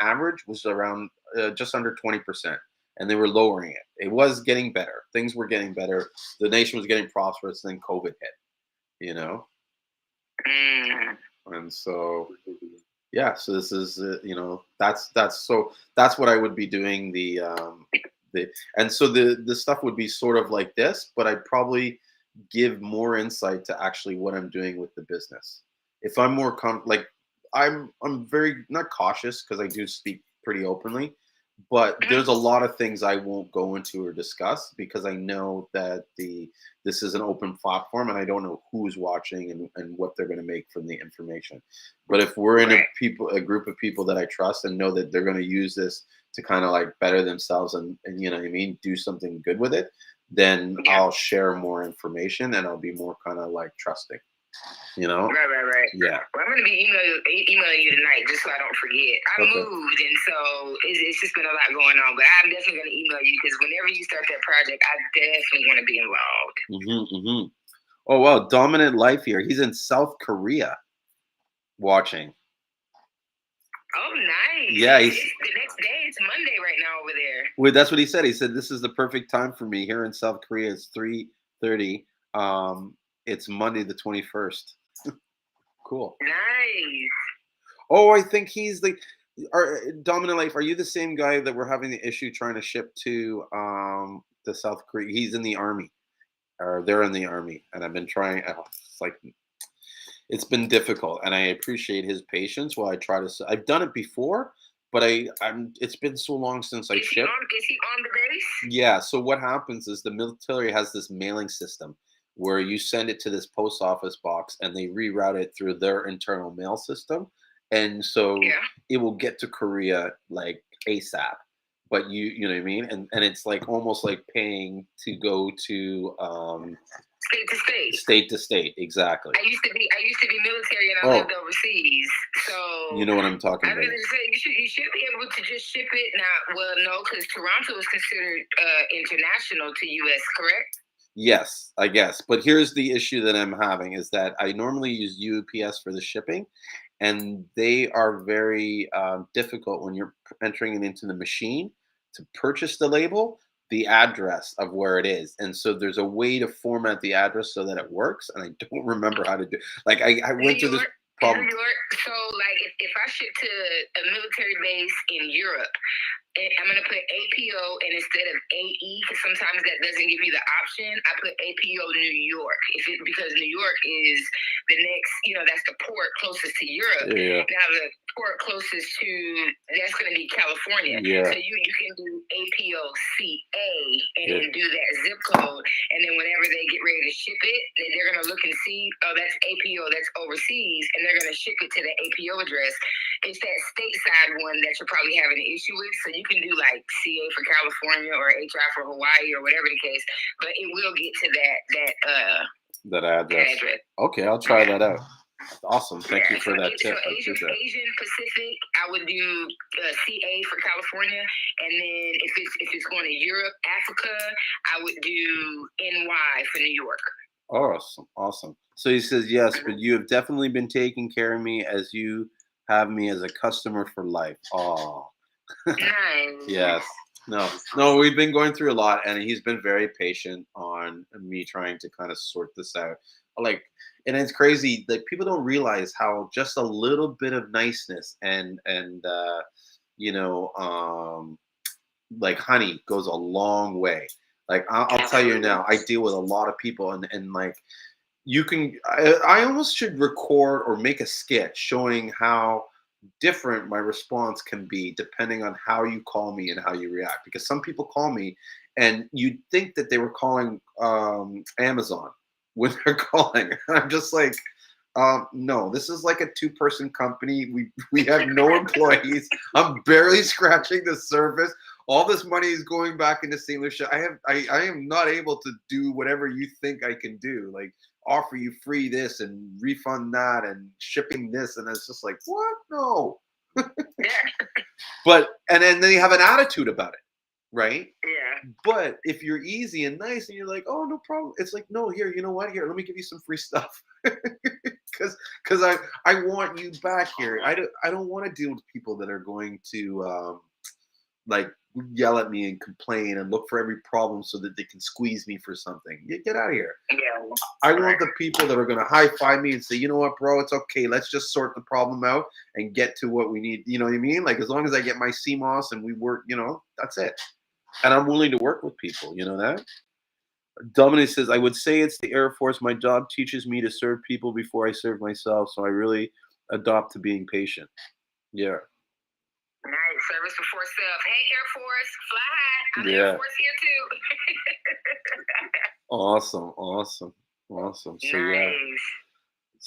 average was around just under 20%, and they were lowering it. It was getting better. Things were getting better. The nation was getting prosperous. Then COVID hit. You know. And so, yeah, so this is, you know, that's what I would be doing and so the stuff would be sort of like this, but I'd probably give more insight to actually what I'm doing with the business. If I'm more like, I'm very not cautious because I do speak pretty openly, but there's a lot of things I won't go into or discuss because I know that this is an open platform and I don't know who's watching and what they're going to make from the information. But if we're in a group of people that I trust and know that they're going to use this to kind of like better themselves and you know what I mean, do something good with it, then I'll share more information and I'll be more kind of like trusting. You know? Right. Yeah. Well, I'm going to be emailing you tonight just so I don't forget. I moved, and so it's just been a lot going on. But I'm definitely going to email you because whenever you start that project, I definitely want to be involved. Oh, wow. Dominant Life here. He's in South Korea watching. Oh, nice. Yeah. The next day, it's Monday right now over there. Wait, that's what he said. He said, this is the perfect time for me here in South Korea. It's 3:30. It's Monday the 21st. Cool. Nice. Oh, I think he's Dominant Life. Are you the same guy that we're having the issue trying to ship to the South Korea? He's in the army, or they're in the army, and I've been trying. It's been difficult, and I appreciate his patience while I try to. I've done it before, but it's been so long since I shipped. Is he on the base? Yeah. So what happens is the military has this mailing system where you send it to this post office box and they reroute it through their internal mail system. And so it will get to Korea like ASAP. But you know what I mean? And it's like almost like paying to go to state to state. State to state, exactly. I used to be military and I lived overseas. So you know what I'm talking about. I was gonna say you should be able to just ship it now. Well, no, because Toronto is considered international to US, correct? Yes, I guess. But here's the issue that I'm having is that I normally use UPS for the shipping, and they are very difficult when you're entering it into the machine to purchase the label, the address of where it is. And so there's a way to format the address so that it works, and I don't remember how to do it. Like I went through this problem. New York, so like if I ship to a military base in Europe, I'm going to put APO and instead of AE, because sometimes that doesn't give me the option, I put APO New York because New York is the next, that's the port closest to Europe. Yeah. Now the port closest to, that's going to be California. Yeah. So you can do APO CA and then do that zip code. And then whenever they get ready to ship it, they're going to look and see, oh, that's APO, that's overseas, and they're going to ship it to the APO address. It's that stateside one that you're probably having an issue with. So you can do like CA for California or HI for Hawaii or whatever the case, but it will get to that address. Okay, I'll try that out. Awesome. Thank you for that tip. So Asian Pacific, I would do CA for California, and then if it's going to Europe, Africa, I would do NY for New York. Awesome. So he says, yes, but you have definitely been taking care of me as you have me as a customer for life. Oh. Nice. Yes. No, we've been going through a lot, and he's been very patient on me trying to kind of sort this out. And it's crazy. Like, people don't realize how just a little bit of niceness and like honey goes a long way. Like, I'll tell you now, I deal with a lot of people, and like, I almost should record or make a skit showing how different my response can be depending on how you call me and how you react, because some people call me And you'd think that they were calling Amazon when they're calling. I'm just like, no, this is like a 2-person company. We have no employees. I'm barely scratching the surface. All this money is going back into St. Lucia. I am not able to do whatever you think I can do. Like offer you free this and refund that and shipping this, and it's just like, what? No. But and then they have an attitude about it, right? Yeah. But if you're easy and nice and you're like, oh, no problem, it's like, no, here, you know what? Here, let me give you some free stuff. Because I want you back here. I don't want to deal with people that are going to like yell at me and complain and look for every problem so that they can squeeze me for something. Get out of here. Yeah. I want the people that are going to high-five me and say, you know what, bro, it's okay. Let's just sort the problem out and get to what we need. You know what I mean? Like, as long as I get my Seamoss and we work, you know, that's it. And I'm willing to work with people. You know that? Dominic says, I would say it's the Air Force. My job teaches me to serve people before I serve myself. So I really adopt to being patient. Yeah. Nice. Service before self. Hey, Air Force, fly high. I'm Yeah. Air Force here too. Awesome. So nice.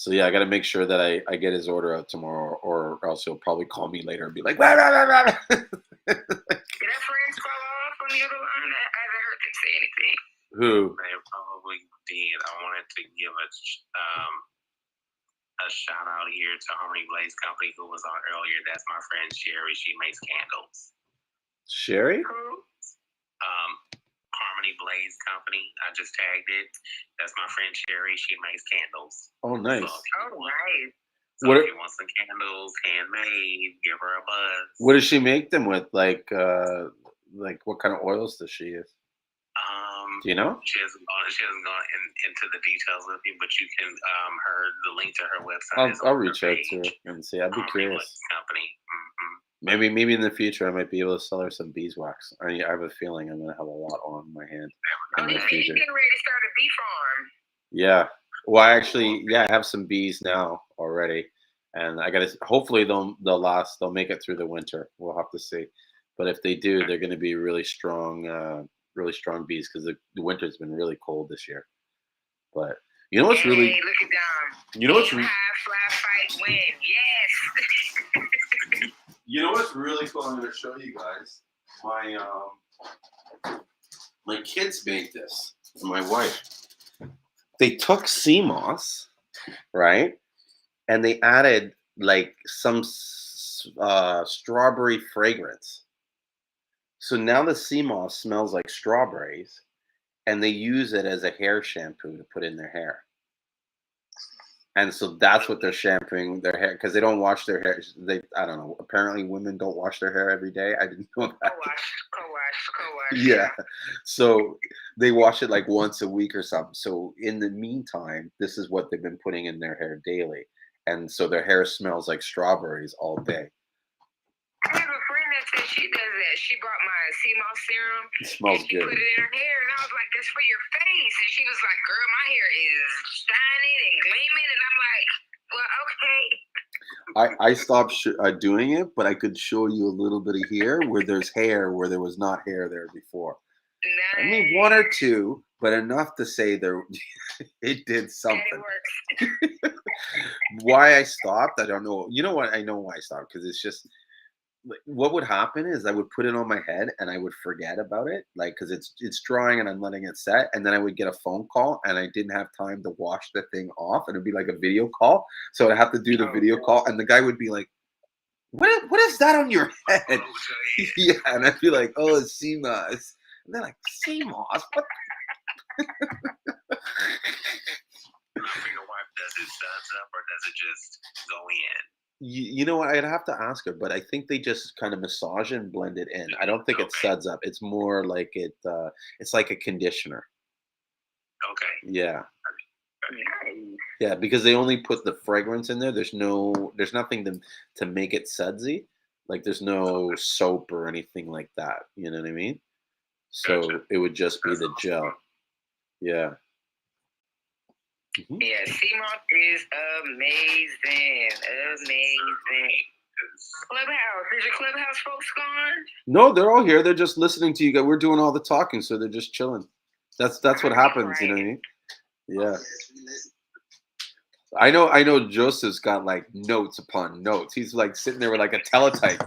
yeah, I got to make sure that I get his order out tomorrow, or else he'll probably call me later and be like, "Wah, wah, wah, wah." Did our friends fall off on the other line? I haven't heard them say anything. Who? They probably did. I wanted to give a shout out here to Harmony Blaze Company, who was on earlier. That's my friend Sherry. She makes candles. Sherry? Harmony Blaze Company. I just tagged it. That's my friend Sherry. She makes candles. Oh, nice. Nice. So if you want some candles, handmade, give her a buzz. What does she make them with? Like what kind of oils does she use? Do you know? She hasn't gone into the details with me, but you can the link to her website. I'll reach out to her and see. I'd be curious. Company. Maybe in the future I might be able to sell her some beeswax. I have a feeling I'm gonna have a lot on my hand in the future. He's getting ready to start a bee farm. Yeah. Well, I have some bees now already, and I gotta. Hopefully they'll make it through the winter. We'll have to see. But if they do, they're gonna be really strong bees because the winter's been really cold this year. But you know what's really? Hey, look at them. You know what's high, fly, fight, win. Yes. You know what's really cool? I'm going to show you guys. My kids made this. And my wife. They took Seamoss, right, and they added like some strawberry fragrance. So now the Seamoss smells like strawberries, and they use it as a hair shampoo to put in their hair. And so that's what they're shampooing their hair, because they don't wash their hair. I don't know. Apparently, women don't wash their hair every day. I didn't know that. Co-wash. Yeah. So they wash it like once a week or something. So in the meantime, this is what they've been putting in their hair daily, and so their hair smells like strawberries all day. I have a friend that says she does that. She brought my Seamoss serum. It smells and she good. put it in her hair, and I was like, "That's for your face." And she was like, "Girl, my hair is shining and gleaming," and I'm like, "Well, okay." I stopped doing it, but I could show you a little bit of here where there's hair where there was not hair there before. Nice. I mean, one or two, but enough to say it did something. And it works. Why I stopped, I don't know. You know what? I know why I stopped, because it's just what would happen is I would put it on my head and I would forget about it, like, because it's drying and I'm letting it set, and then I would get a phone call and I didn't have time to wash the thing off, and it'd be like a video call, so I'd have to do the video call, and the guy would be like, what is that on your head? Yeah, and I'd be like, oh, it's Seamoss. And they're like, Seamoss? What? Your wife, does it suds up or does it just go in? You know what? I'd have to ask her, but I think they just kind of massage and blend it in. I don't think it suds up. It's more like it's like a conditioner. Okay. Yeah. Yeah, because they only put the fragrance in there. There's nothing to make it sudsy. Like there's no soap or anything like that. You know what I mean? So it would just be the gel. Yeah. Mm-hmm. Yeah, Seamoss is amazing. Clubhouse, Is your clubhouse folks gone? No, they're all here. They're just listening to you guys. We're doing all the talking, so they're just chilling. That's what happens, you know what I mean? Yeah. I know Joseph's got like notes upon notes. He's like sitting there with like a teletype.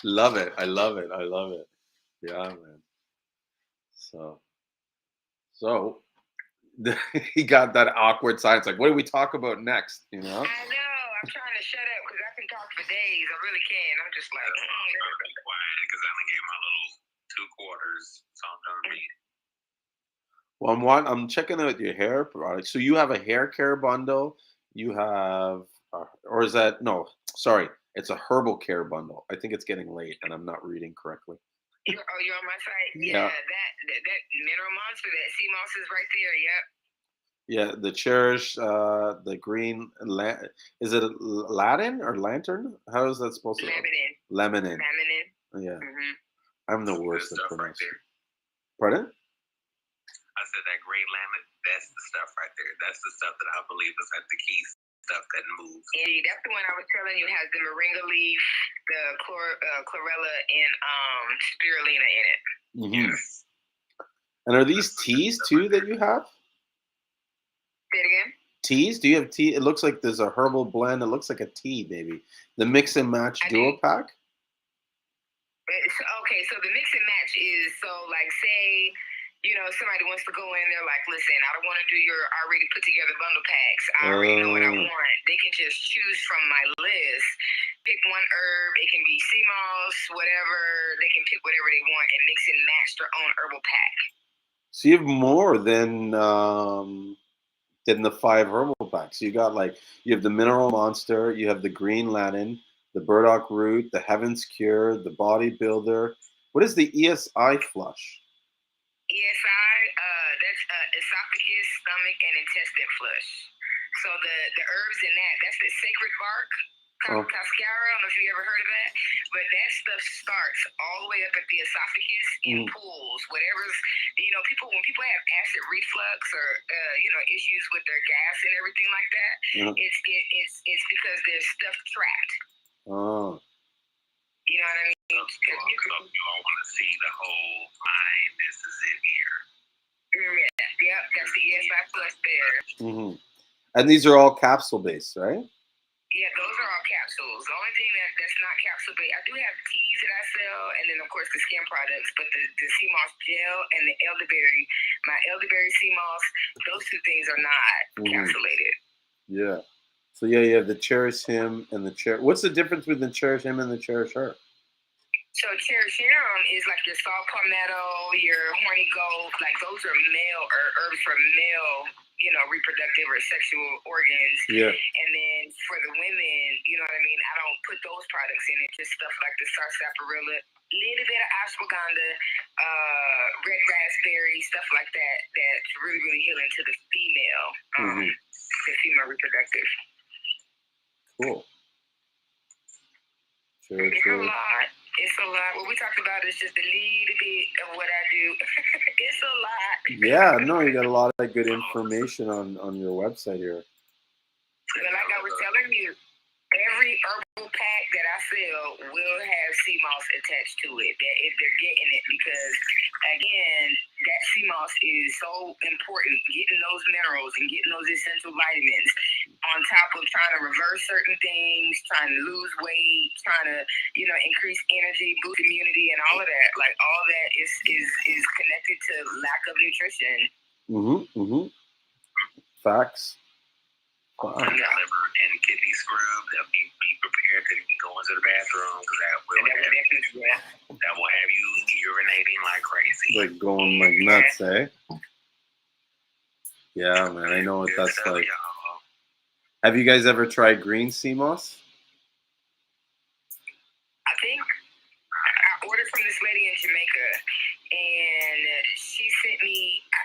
Love it. I love it. Yeah, man. So he got that awkward silence. Like, what do we talk about next? You know? I know. I'm trying to shut up because I can talk for days. I really can. I'm just like, I'm be quiet because I'm gonna get my little 2 quarters. So I'm done reading. Well, I'm checking out your hair products. So you have a hair care bundle. You have, or is that no? Sorry, it's a herbal care bundle. I think it's getting late, and I'm not reading correctly. you're on my site? Yeah. That Mineral Monster, that Seamoss is right there. Yep. Yeah, the Cherish, the green, is it Latin or lantern? How is that supposed to? Lemon. Yeah, I'm the worst at pronouncing. Pardon? I said that green lemon, that's the stuff right there. That's the stuff that I believe is like the key stuff that moves. Yeah, that's the one I was telling you has the moringa leaf, the chlorella, and spirulina in it. Mm-hmm. And are these teas too that you have? Say it again. Teas? Do you have tea? It looks like there's a herbal blend. It looks like a tea, maybe. The mix and match duo pack? Okay, so the mix and match is, so like say, somebody wants to go in, they're like, listen, I don't want to do your already put together bundle packs. I already know what I want. They can just choose from my list, pick one herb. It can be sea moss, whatever. They can pick whatever they want and mix and match their own herbal pack. So you have more than the 5 herbal packs. You got you have the Mineral Monster, you have the Green Latin, the Burdock Root, the Heaven's Cure, the Bodybuilder. What is the ESI flush? ESI, that's esophagus, stomach, and intestine flush. So the herbs in that's the sacred bark, cascara. I don't know if you ever heard of that, but that stuff starts all the way up at the esophagus in pools. Whatever's, when people have acid reflux or issues with their gas and everything like that, it's because there's stuff trapped. Oh. You know what I mean? You all want to see the whole line. This is it here. Yeah, that's the ESI plus there. Mm-hmm. And these are all capsule based, right? Yeah, those are all capsules. The only thing that's not capsule based, I do have teas that I sell, and then of course the skin products. But the Seamoss gel and the elderberry, my elderberry Seamoss, those 2 things are not capsulated. Yeah. So you have the Cherish Him and the Cherish. What's the difference between the Cherish Him and the Cherish Her? So Cherish Him is like your saw palmetto, your horny gold, like those are male or herbs for male, reproductive or sexual organs. Yeah. And then for the women, you know what I mean? I don't put those products in it, just stuff like the sarsaparilla, little bit of ashwagandha, red raspberry, stuff like that, that's really, really healing to the female, the female reproductive. Cool. Sure. It's a lot. What we talked about is just a little bit of what I do. It's a lot. Yeah, no, you got a lot of good information on your website here. But like I was telling you, every herbal pack that I sell will have Seamoss attached to it. That if they're getting it, because again, that Seamoss is so important. Getting those minerals and getting those essential vitamins, on top of trying to reverse certain things, trying to lose weight, trying to increase energy, boost immunity, and all of that. Like all that is connected to lack of nutrition. Facts. Wow. Liver and kidney scrub. That be prepared to go into the bathroom because that will have you urinating like crazy. Like going like nuts, eh? Yeah, man, I know what that's like. Have you guys ever tried green Seamoss? I think I ordered from this lady in Jamaica, and she sent me. I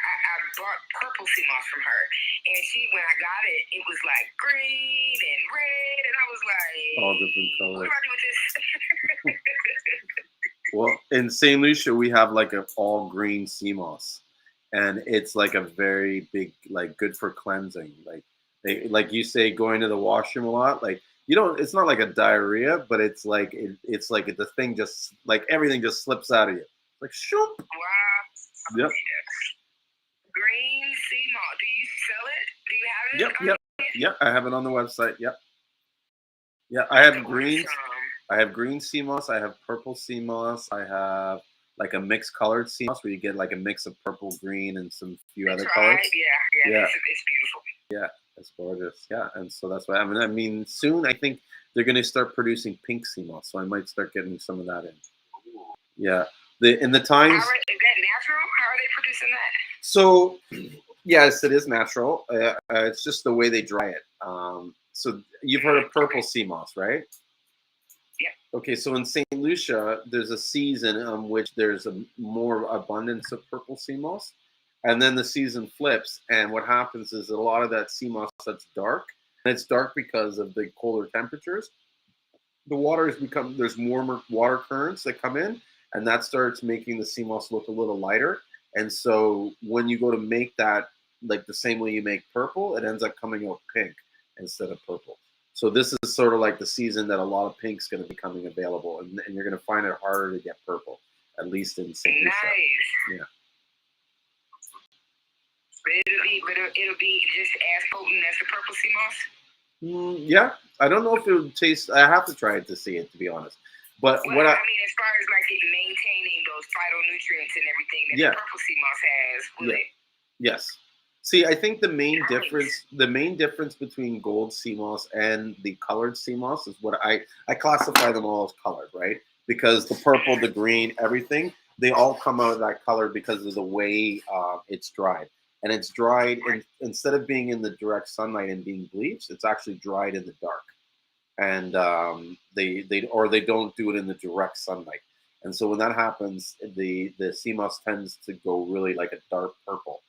bought purple Seamoss from her, and when I got it, it was like green and red, and I was like, all different colors. What do I do with this? Well, in St. Lucia, we have like an all green Seamoss, and it's like a very big, like good for cleansing. Like like you say, going to the washroom a lot. Like you don't. It's not like a diarrhea, but it's like it's like the thing just like everything just slips out of you. Like shoop. Wow. Yep. Green Seamoss. Do you sell it? Do you have it? Yep. I have it on the website. Yep. Yeah, I have green. I have green sea moss. I have purple sea moss. I have like a mixed colored sea moss where you get like a mix of purple, green, and some few other colors. Yeah. It's beautiful. Yeah, it's gorgeous. Yeah, and so that's why I mean, soon I think they're going to start producing pink sea moss, so I might start getting some of that in. Yeah, in the times. Is that natural? How are they producing that? So, yes, it is natural. It's just the way they dry it. So you've heard of purple sea moss, right? Yeah. Okay, so in St. Lucia, there's a season in which there's a more abundance of purple sea moss, and then the season flips, and what happens is a lot of that sea moss that's dark, and it's dark because of the colder temperatures. The water has become there's warmer water currents that come in, and that starts making the sea moss look a little lighter. And so when you go to make that like the same way you make purple, it ends up coming out pink instead of purple. So this is sort of like the season that a lot of pink's going to be coming available, and you're going to find it harder to get purple, at least in St. Lucia. Nice. Yeah. It'll be just as potent as the purple sea moss. Yeah, I don't know if it would taste. I have to try it to see it, to be honest. But well, what I mean, as far as like it maintaining those phytonutrients and everything that the purple sea moss has, will it? Yes. See, I think the main difference between gold sea moss and the colored sea moss is what I classify them all as colored, right? Because the purple, the green, everything, they all come out of that color because of the way it's dried. And it's dried instead of being in the direct sunlight and being bleached, it's actually dried in the dark. And they don't do it in the direct sunlight. And so when that happens, the sea moss tends to go really like a dark purple.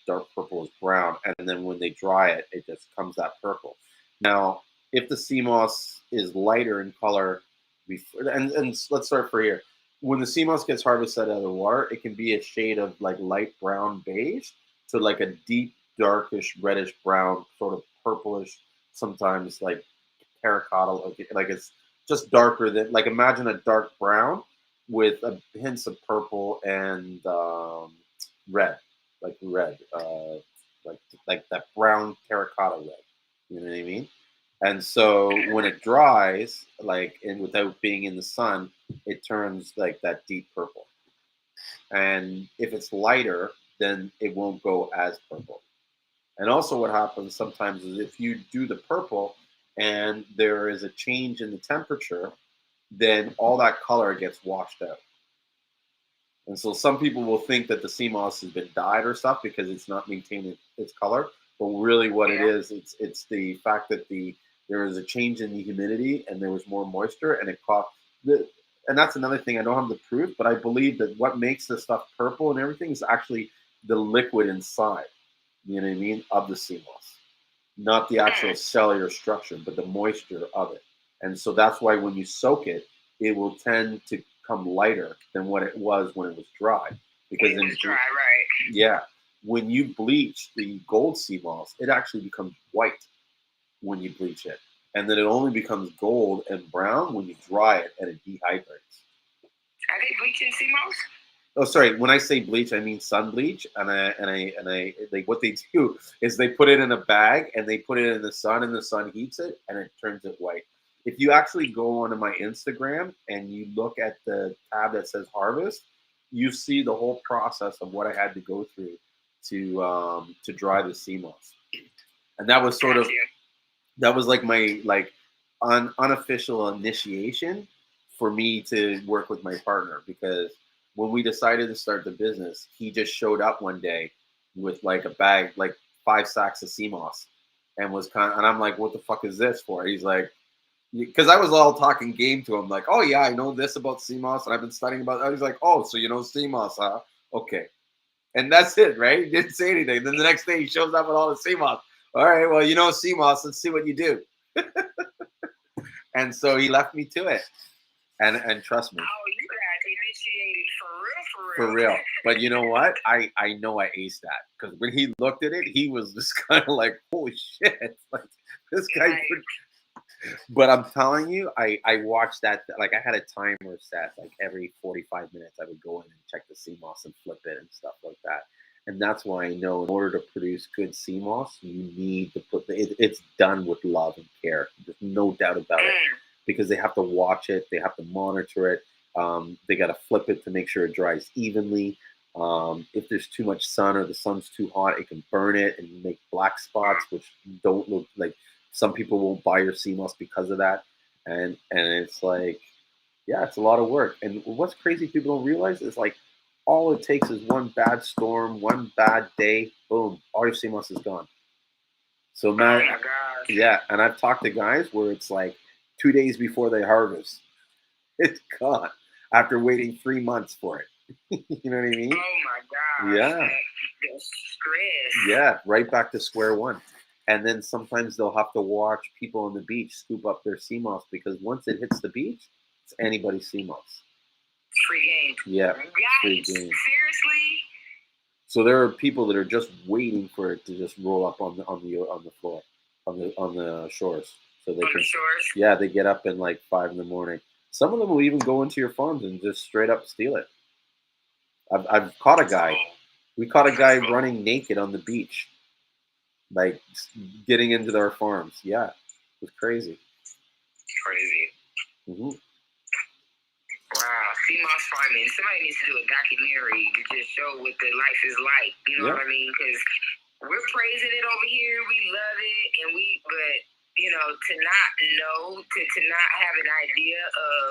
Dark purple is brown, and then when they dry it, it just comes that purple. Now, if the sea moss is lighter in color, and let's start for here. When the sea moss gets harvested out of the water, it can be a shade of like light brown beige to like a deep darkish reddish brown, sort of purplish, sometimes like terracotta, like it's just darker than like imagine a dark brown with hints of purple and red. Like red, like that brown terracotta red. You know what I mean? And so when it dries, like and without being in the sun, it turns like that deep purple. And if it's lighter, then it won't go as purple. And also, what happens sometimes is if you do the purple and there is a change in the temperature, then all that color gets washed out. And so some people will think that the sea moss has been dyed or stuff because it's not maintaining its color. But really what it is, it's the fact that there is a change in the humidity and there was more moisture and it caught and that's another thing I don't have the proof, but I believe that what makes the stuff purple and everything is actually the liquid inside, you know what I mean, of the sea moss. Not the actual cellular structure, but the moisture of it. And so that's why when you soak it, it will tend to come lighter than what it was when it was dry. Because it was dry, right? Yeah. When you bleach the gold sea moss, it actually becomes white when you bleach it. And then it only becomes gold and brown when you dry it and it dehydrates. Are they bleaching sea moss? Oh, sorry. When I say bleach, I mean sun bleach. And what they do is they put it in a bag and they put it in the sun, and the sun heats it and it turns it white. If you actually go onto my Instagram and you look at the tab that says harvest, you see the whole process of what I had to go through to dry the sea moss. And that was sort of that was like my unofficial initiation for me to work with my partner, because when we decided to start the business, he just showed up one day with like a bag, like 5 sacks of sea moss, and and I'm like, what the fuck is this for? He's like, because I was all talking game to him, like, oh yeah, I know this about sea moss, and I've been studying about that. He's like, oh, so you know sea moss, huh? Okay. And that's it, right? He didn't say anything. Then the next day he shows up with all the sea moss. All right, well, you know sea moss, let's see what you do. And so he left me to it. And trust me. Oh, you got initiated for For real. But you know what? I know I aced that because when he looked at it, he was just kind of like, holy shit. Like, this guy. Right. But I'm telling you, I watched that. Like, I had a timer set. Like, every 45 minutes, I would go in and check the Seamoss and flip it and stuff like that. And that's why I know in order to produce good Seamoss, you need to put it's done with love and care. There's no doubt about it. Because they have to watch it, they have to monitor it. They got to flip it to make sure it dries evenly. If there's too much sun or the sun's too hot, it can burn it and make black spots, which don't look like. Some people won't buy your Seamoss because of that. And it's like, yeah, it's a lot of work. And what's crazy people don't realize is like all it takes is one bad storm, one bad day, boom, all your Seamoss is gone. So man, Oh my gosh. yeah, and I've talked to guys where it's like 2 days before they harvest, it's gone after waiting 3 months for it. You know what I mean? Oh my gosh. Yeah. The stress. Yeah, right back to square one. And then sometimes they'll have to watch people on the beach scoop up their Seamoss because once it hits the beach, it's anybody's Seamoss. Free game. Yeah, free Yikes. game. Seriously? So there are people that are just waiting for it to just roll up on the floor, on the shores. So they On can, the shores? yeah, they get up in like 5 a.m. Some of them will even go into your farms and just straight up steal it. I've caught a guy. We caught a guy running naked on the beach, like getting into their farms. Yeah, it was crazy. Crazy. Mm-hmm. Wow, Seamoss farming. Somebody needs to do a documentary to just show what the life is like. You know what I mean? Because we're praising it over here. We love it, but you know, to not know, to not have an idea of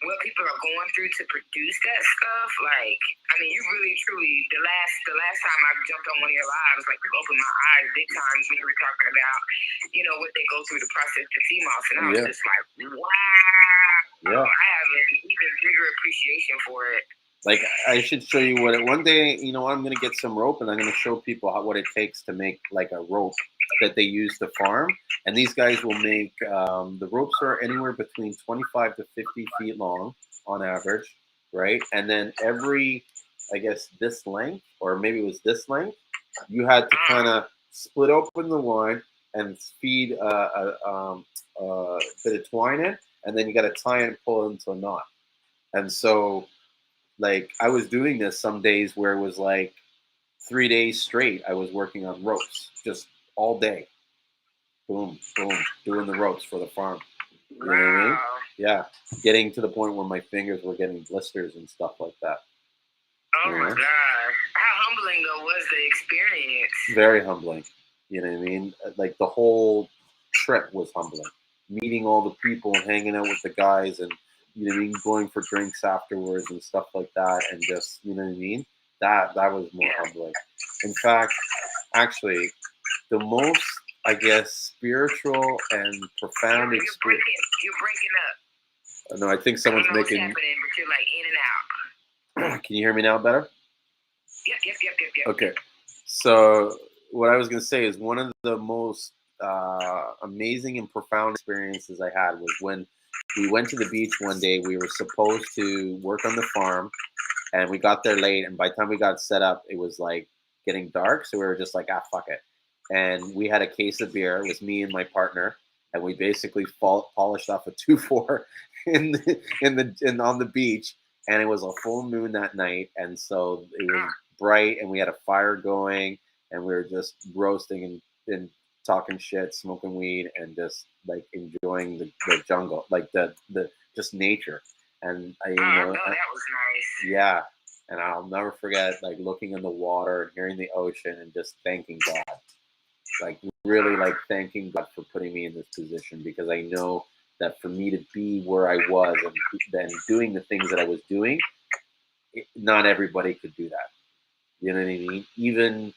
what people are going through to produce that stuff. Like, I mean, you really, truly, the last time I jumped on one of your lives, like, you opened my eyes big times when you were talking about, you know, what they go through to process the Seamoss, and I was just like, wow. Yeah. I have an even bigger appreciation for it. Like, I should show you one day, you know, I'm going to get some rope and I'm going to show people what it takes to make like a rope that they use to farm. And these guys will make, the ropes are anywhere between 25 to 50 feet long on average, right? And then every, I guess, this length, or maybe it was this length, you had to kind of split open the one and feed a bit of twine in, and then you got to tie it and pull it into a knot. And so, like, I was doing this some days where it was like 3 days straight. I was working on ropes just all day. Boom, boom, doing the ropes for the farm. You know what I mean? Yeah, getting to the point where my fingers were getting blisters and stuff like that. Oh my God. How humbling, though, was the experience? Very humbling. You know what I mean? Like, the whole trip was humbling. Meeting all the people and hanging out with the guys and, you know what I mean, going for drinks afterwards and stuff like that, and just, you know what I mean? That was more humbling. In fact, actually, the most, I guess, spiritual and profound experience. You're breaking up. No, I think someone's I don't know making. what's happening, but you're like in and out. Can you hear me now better? Yep. Okay. So what I was going to say is one of the most amazing and profound experiences I had was when we went to the beach one day. We were supposed to work on the farm, and we got there late. And by the time we got set up, it was like getting dark. So we were just like, fuck it. And we had a case of beer. It was me and my partner, and we basically polished off a 2-4 on the beach. And it was a full moon that night, and so it was bright, and we had a fire going, and we were just roasting and talking shit, smoking weed, and just like enjoying the jungle, like the just nature. And I, that was nice. Yeah, and I'll never forget like looking in the water and hearing the ocean and just thanking God, like really like thanking God for putting me in this position, because I know that for me to be where I was and then doing the things that I was doing, not everybody could do that. You know what I mean? Even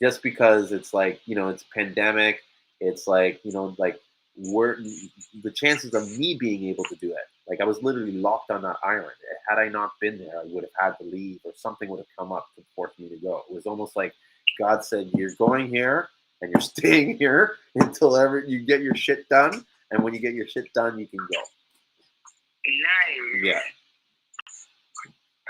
just because it's like, you know, it's pandemic, it's like, you know, like the chances of me being able to do it, like I was literally locked on that island. Had I not been there, I would have had to leave, or something would have come up to force me to go. It was almost like God said, you're going here and you're staying here until ever you get your shit done. And when you get your shit done, you can go. Nice. Yeah.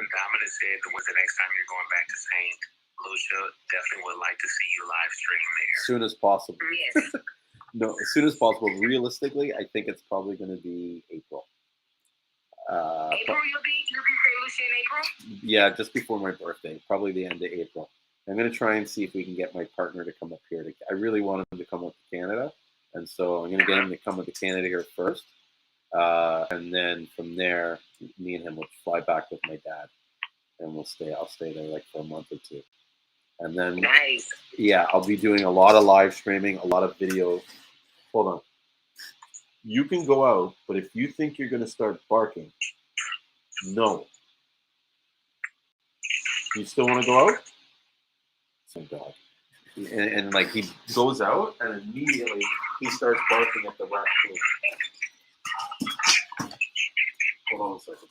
Dominic said, when's the next time you're going back to St. Lucia? Definitely would like to see you live stream there. As soon as possible. Yes. No, as soon as possible. Realistically, I think it's probably going to be April. April, you'll be St. Lucia in April? Yeah, just before my birthday, probably the end of April. I'm going to try and see if we can get my partner to come up here. I really want him to come up to Canada, and so I'm going to get him to come up to Canada here first, and then from there, me and him will fly back with my dad, and I'll stay there like for a month or two, and then Nice. yeah, I'll be doing a lot of live streaming, a lot of videos. Hold on. You can go out, but if you think you're going to start barking, no. You still want to go out? Some dog. And like he goes out and immediately he starts barking at the raccoon. Hold on a second.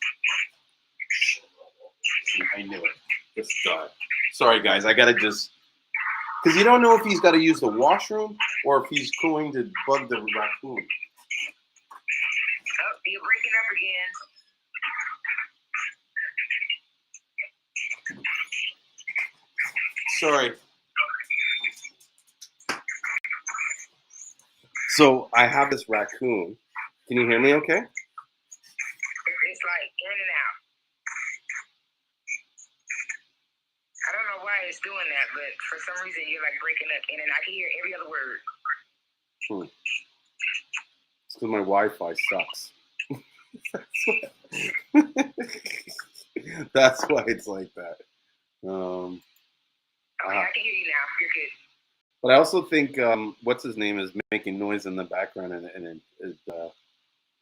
I knew it. Just died. Sorry guys, I gotta just because you don't know if he's got to use the washroom or if he's going to bug the raccoon. Oh, you're breaking up again. Sorry. So I have this raccoon. Can you hear me okay? It's like in and out. I don't know why it's doing that, but for some reason you're like breaking up in and I can hear every other word. It's because my Wi-Fi sucks. That's why it's like that. Okay, I can hear you now. You're good. But I also think what's his name is making noise in the background, and it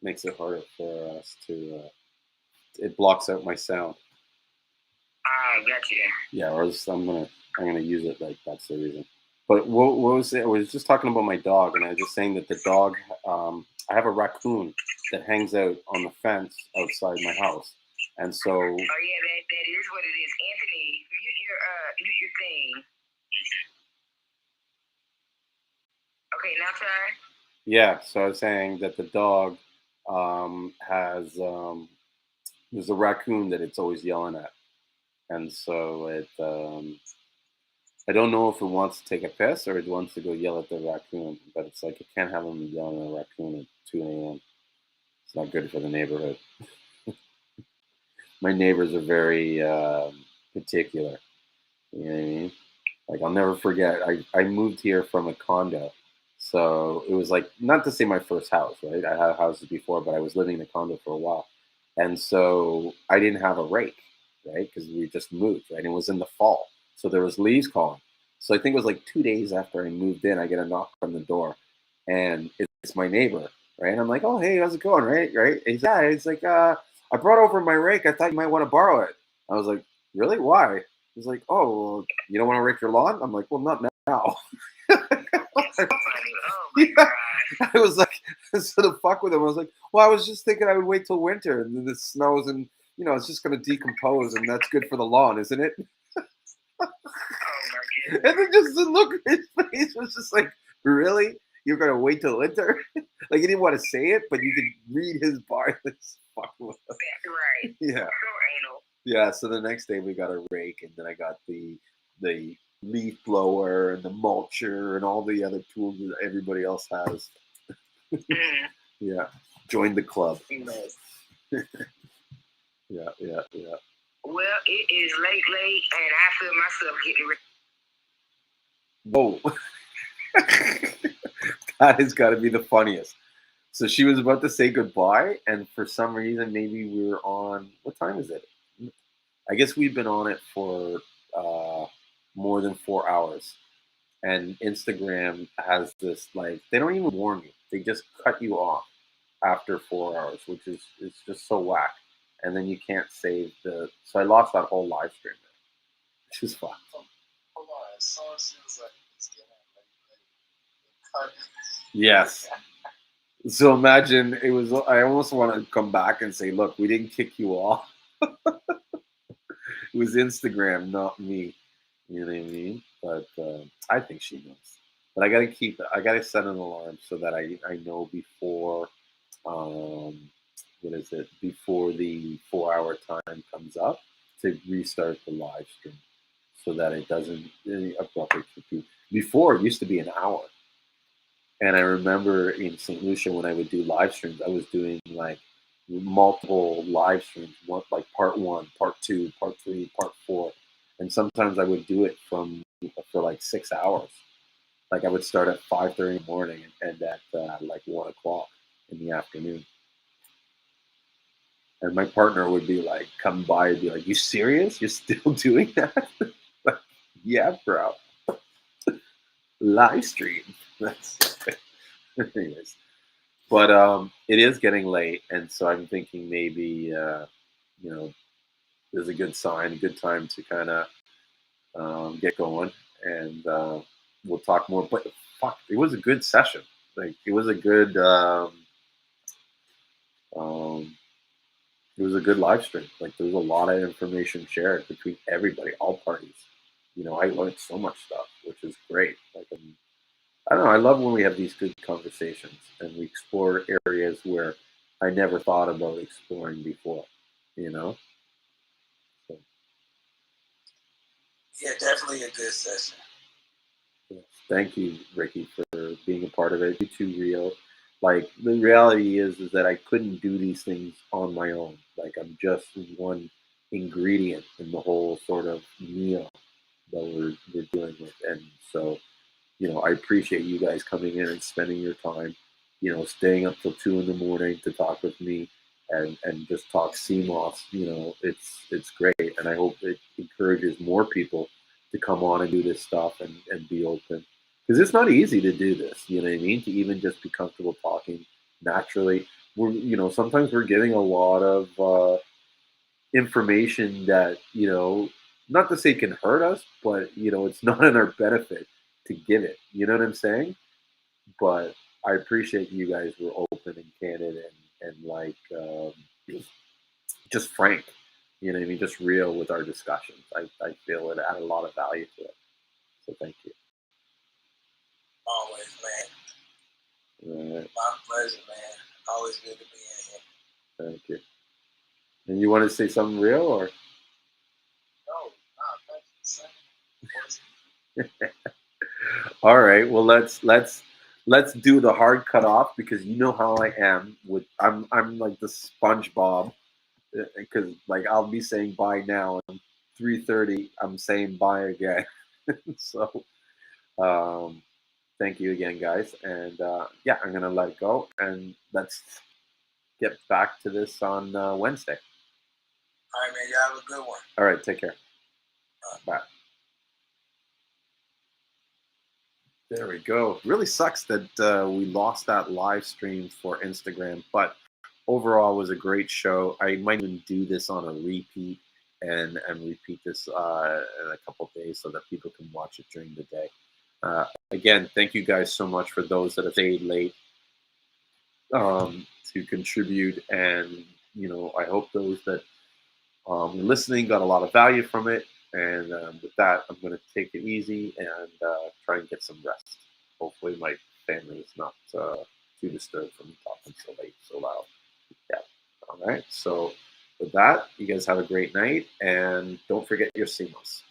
makes it harder for us to. It blocks out my sound. Gotcha. Yeah, or else I'm gonna use it like that's the reason. But what was it? I was just talking about my dog, and I was just saying that the dog. I have a raccoon that hangs out on the fence outside my house, and so. Oh yeah, that is what it is. Anthony, mute your thing. Okay, now try. Yeah, so I was saying that the dog has there's a raccoon that it's always yelling at, and so it I don't know if it wants to take a piss or it wants to go yell at the raccoon, but it's like it can't have him yelling at a raccoon at 2 a.m. It's not good for the neighborhood. My neighbors are very particular. You know what I mean? Like I'll never forget. I moved here from a condo. So it was like, not to say my first house, right? I had houses before, but I was living in a condo for a while. And so I didn't have a rake, right? Because we just moved, right? And it was in the fall. So there was leaves falling. So I think it was like 2 days after I moved in, I get a knock on the door and it's my neighbor, right? And I'm like, oh, hey, how's it going, right? And he's like, yeah, it's like, I brought over my rake. I thought you might want to borrow it. I was like, really? Why? He's like, oh, well, you don't want to rake your lawn? I'm like, well, not now. Yeah, I was like, instead of fuck with him, I was like, well, I was just thinking I would wait till winter and then the snows and, you know, it's just going to decompose and that's good for the lawn, isn't it? And then just the look at his face was just like, really? You're going to wait till winter? Like, he didn't want to say it, but you could read his bar. Fuck with him. Right. Yeah. So anal. Yeah, so the next day we got a rake and then I got the leaf blower and the mulcher and all the other tools that everybody else has. Yeah, join the club. Nice. Yeah. Well, it is late, and I feel myself getting ready. Whoa. That has got to be the funniest. So she was about to say goodbye, and for some reason, maybe we were on, what time is it? I guess we've been on it for more than 4 hours. And Instagram has this, like, they don't even warn you. They just cut you off after 4 hours, which is it's just so whack. And then you can't save the, so I lost that whole live stream there, which is fun. Hold on, so she was like, it's getting Yes. So imagine it was, I almost want to come back and say, look, we didn't kick you off. It was Instagram, not me. You know what I mean? But I think she knows. But I gotta set an alarm so that I know before, before the 4 hour time comes up, to restart the live stream so that it doesn't abruptly repeat. Before, it used to be an hour. And I remember in St. Lucia when I would do live streams, I was doing like multiple live streams, like part 1, part 2, part 3, part 4. And sometimes I would do it for like 6 hours. Like I would start at 5:30 in the morning and end at like 1 o'clock in the afternoon. And my partner would be like, come by and be like, "You serious? You're still doing that?" Like, yeah, bro. Live stream. That's anyways. But it is getting late, and so I'm thinking maybe there's a good sign, a good time to kind of get going, and we'll talk more. But fuck, it was a good session. Like it was a good um, it was a good live stream. Like there was a lot of information shared between everybody, all parties. I learned so much stuff, which is great. Like I don't know. I love when we have these good conversations and we explore areas where I never thought about exploring before. So, Yeah, definitely a good session. yeah. Thank you, Ricky, for being a part of it. You too, Rio. Like the reality is that I couldn't do these things on my own. Like I'm just one ingredient in the whole sort of meal that we're dealing with, and so I appreciate you guys coming in and spending your time, staying up till 2 in the morning to talk with me and just talk Seamoss. It's great. And I hope it encourages more people to come on and do this stuff and be open. Because it's not easy to do this, you know what I mean? To even just be comfortable talking naturally. Sometimes we're getting a lot of information that, not to say can hurt us, but, it's not in our benefit to give it. You know what I'm saying? But I appreciate you guys were open and candid and like just frank. You know what I mean? Just real with our discussions. I feel it added a lot of value to it. So thank you. Always, man. My pleasure, man. Always good to be in here. Thank you. And you want to say something real or? No, thank you. All right. Well, let's do the hard cut off because you know how I am with I'm like the SpongeBob because like I'll be saying bye now and 3:30 I'm saying bye again. So thank you again, guys, and yeah, I'm gonna let it go and let's get back to this on Wednesday. All right, man. Y'all have a good one. All right. Take care. Bye. There we go. Really sucks that we lost that live stream for Instagram, but overall it was a great show. I might even do this on a repeat and repeat this in a couple of days so that people can watch it during the day. Again, thank you guys so much for those that have stayed late to contribute, and I hope those that listening got a lot of value from it. And with that, I'm going to take it easy and try and get some rest. Hopefully my family is not too disturbed from talking so late, so loud. Yeah. All right. So with that, you guys have a great night. And don't forget your Seamoss.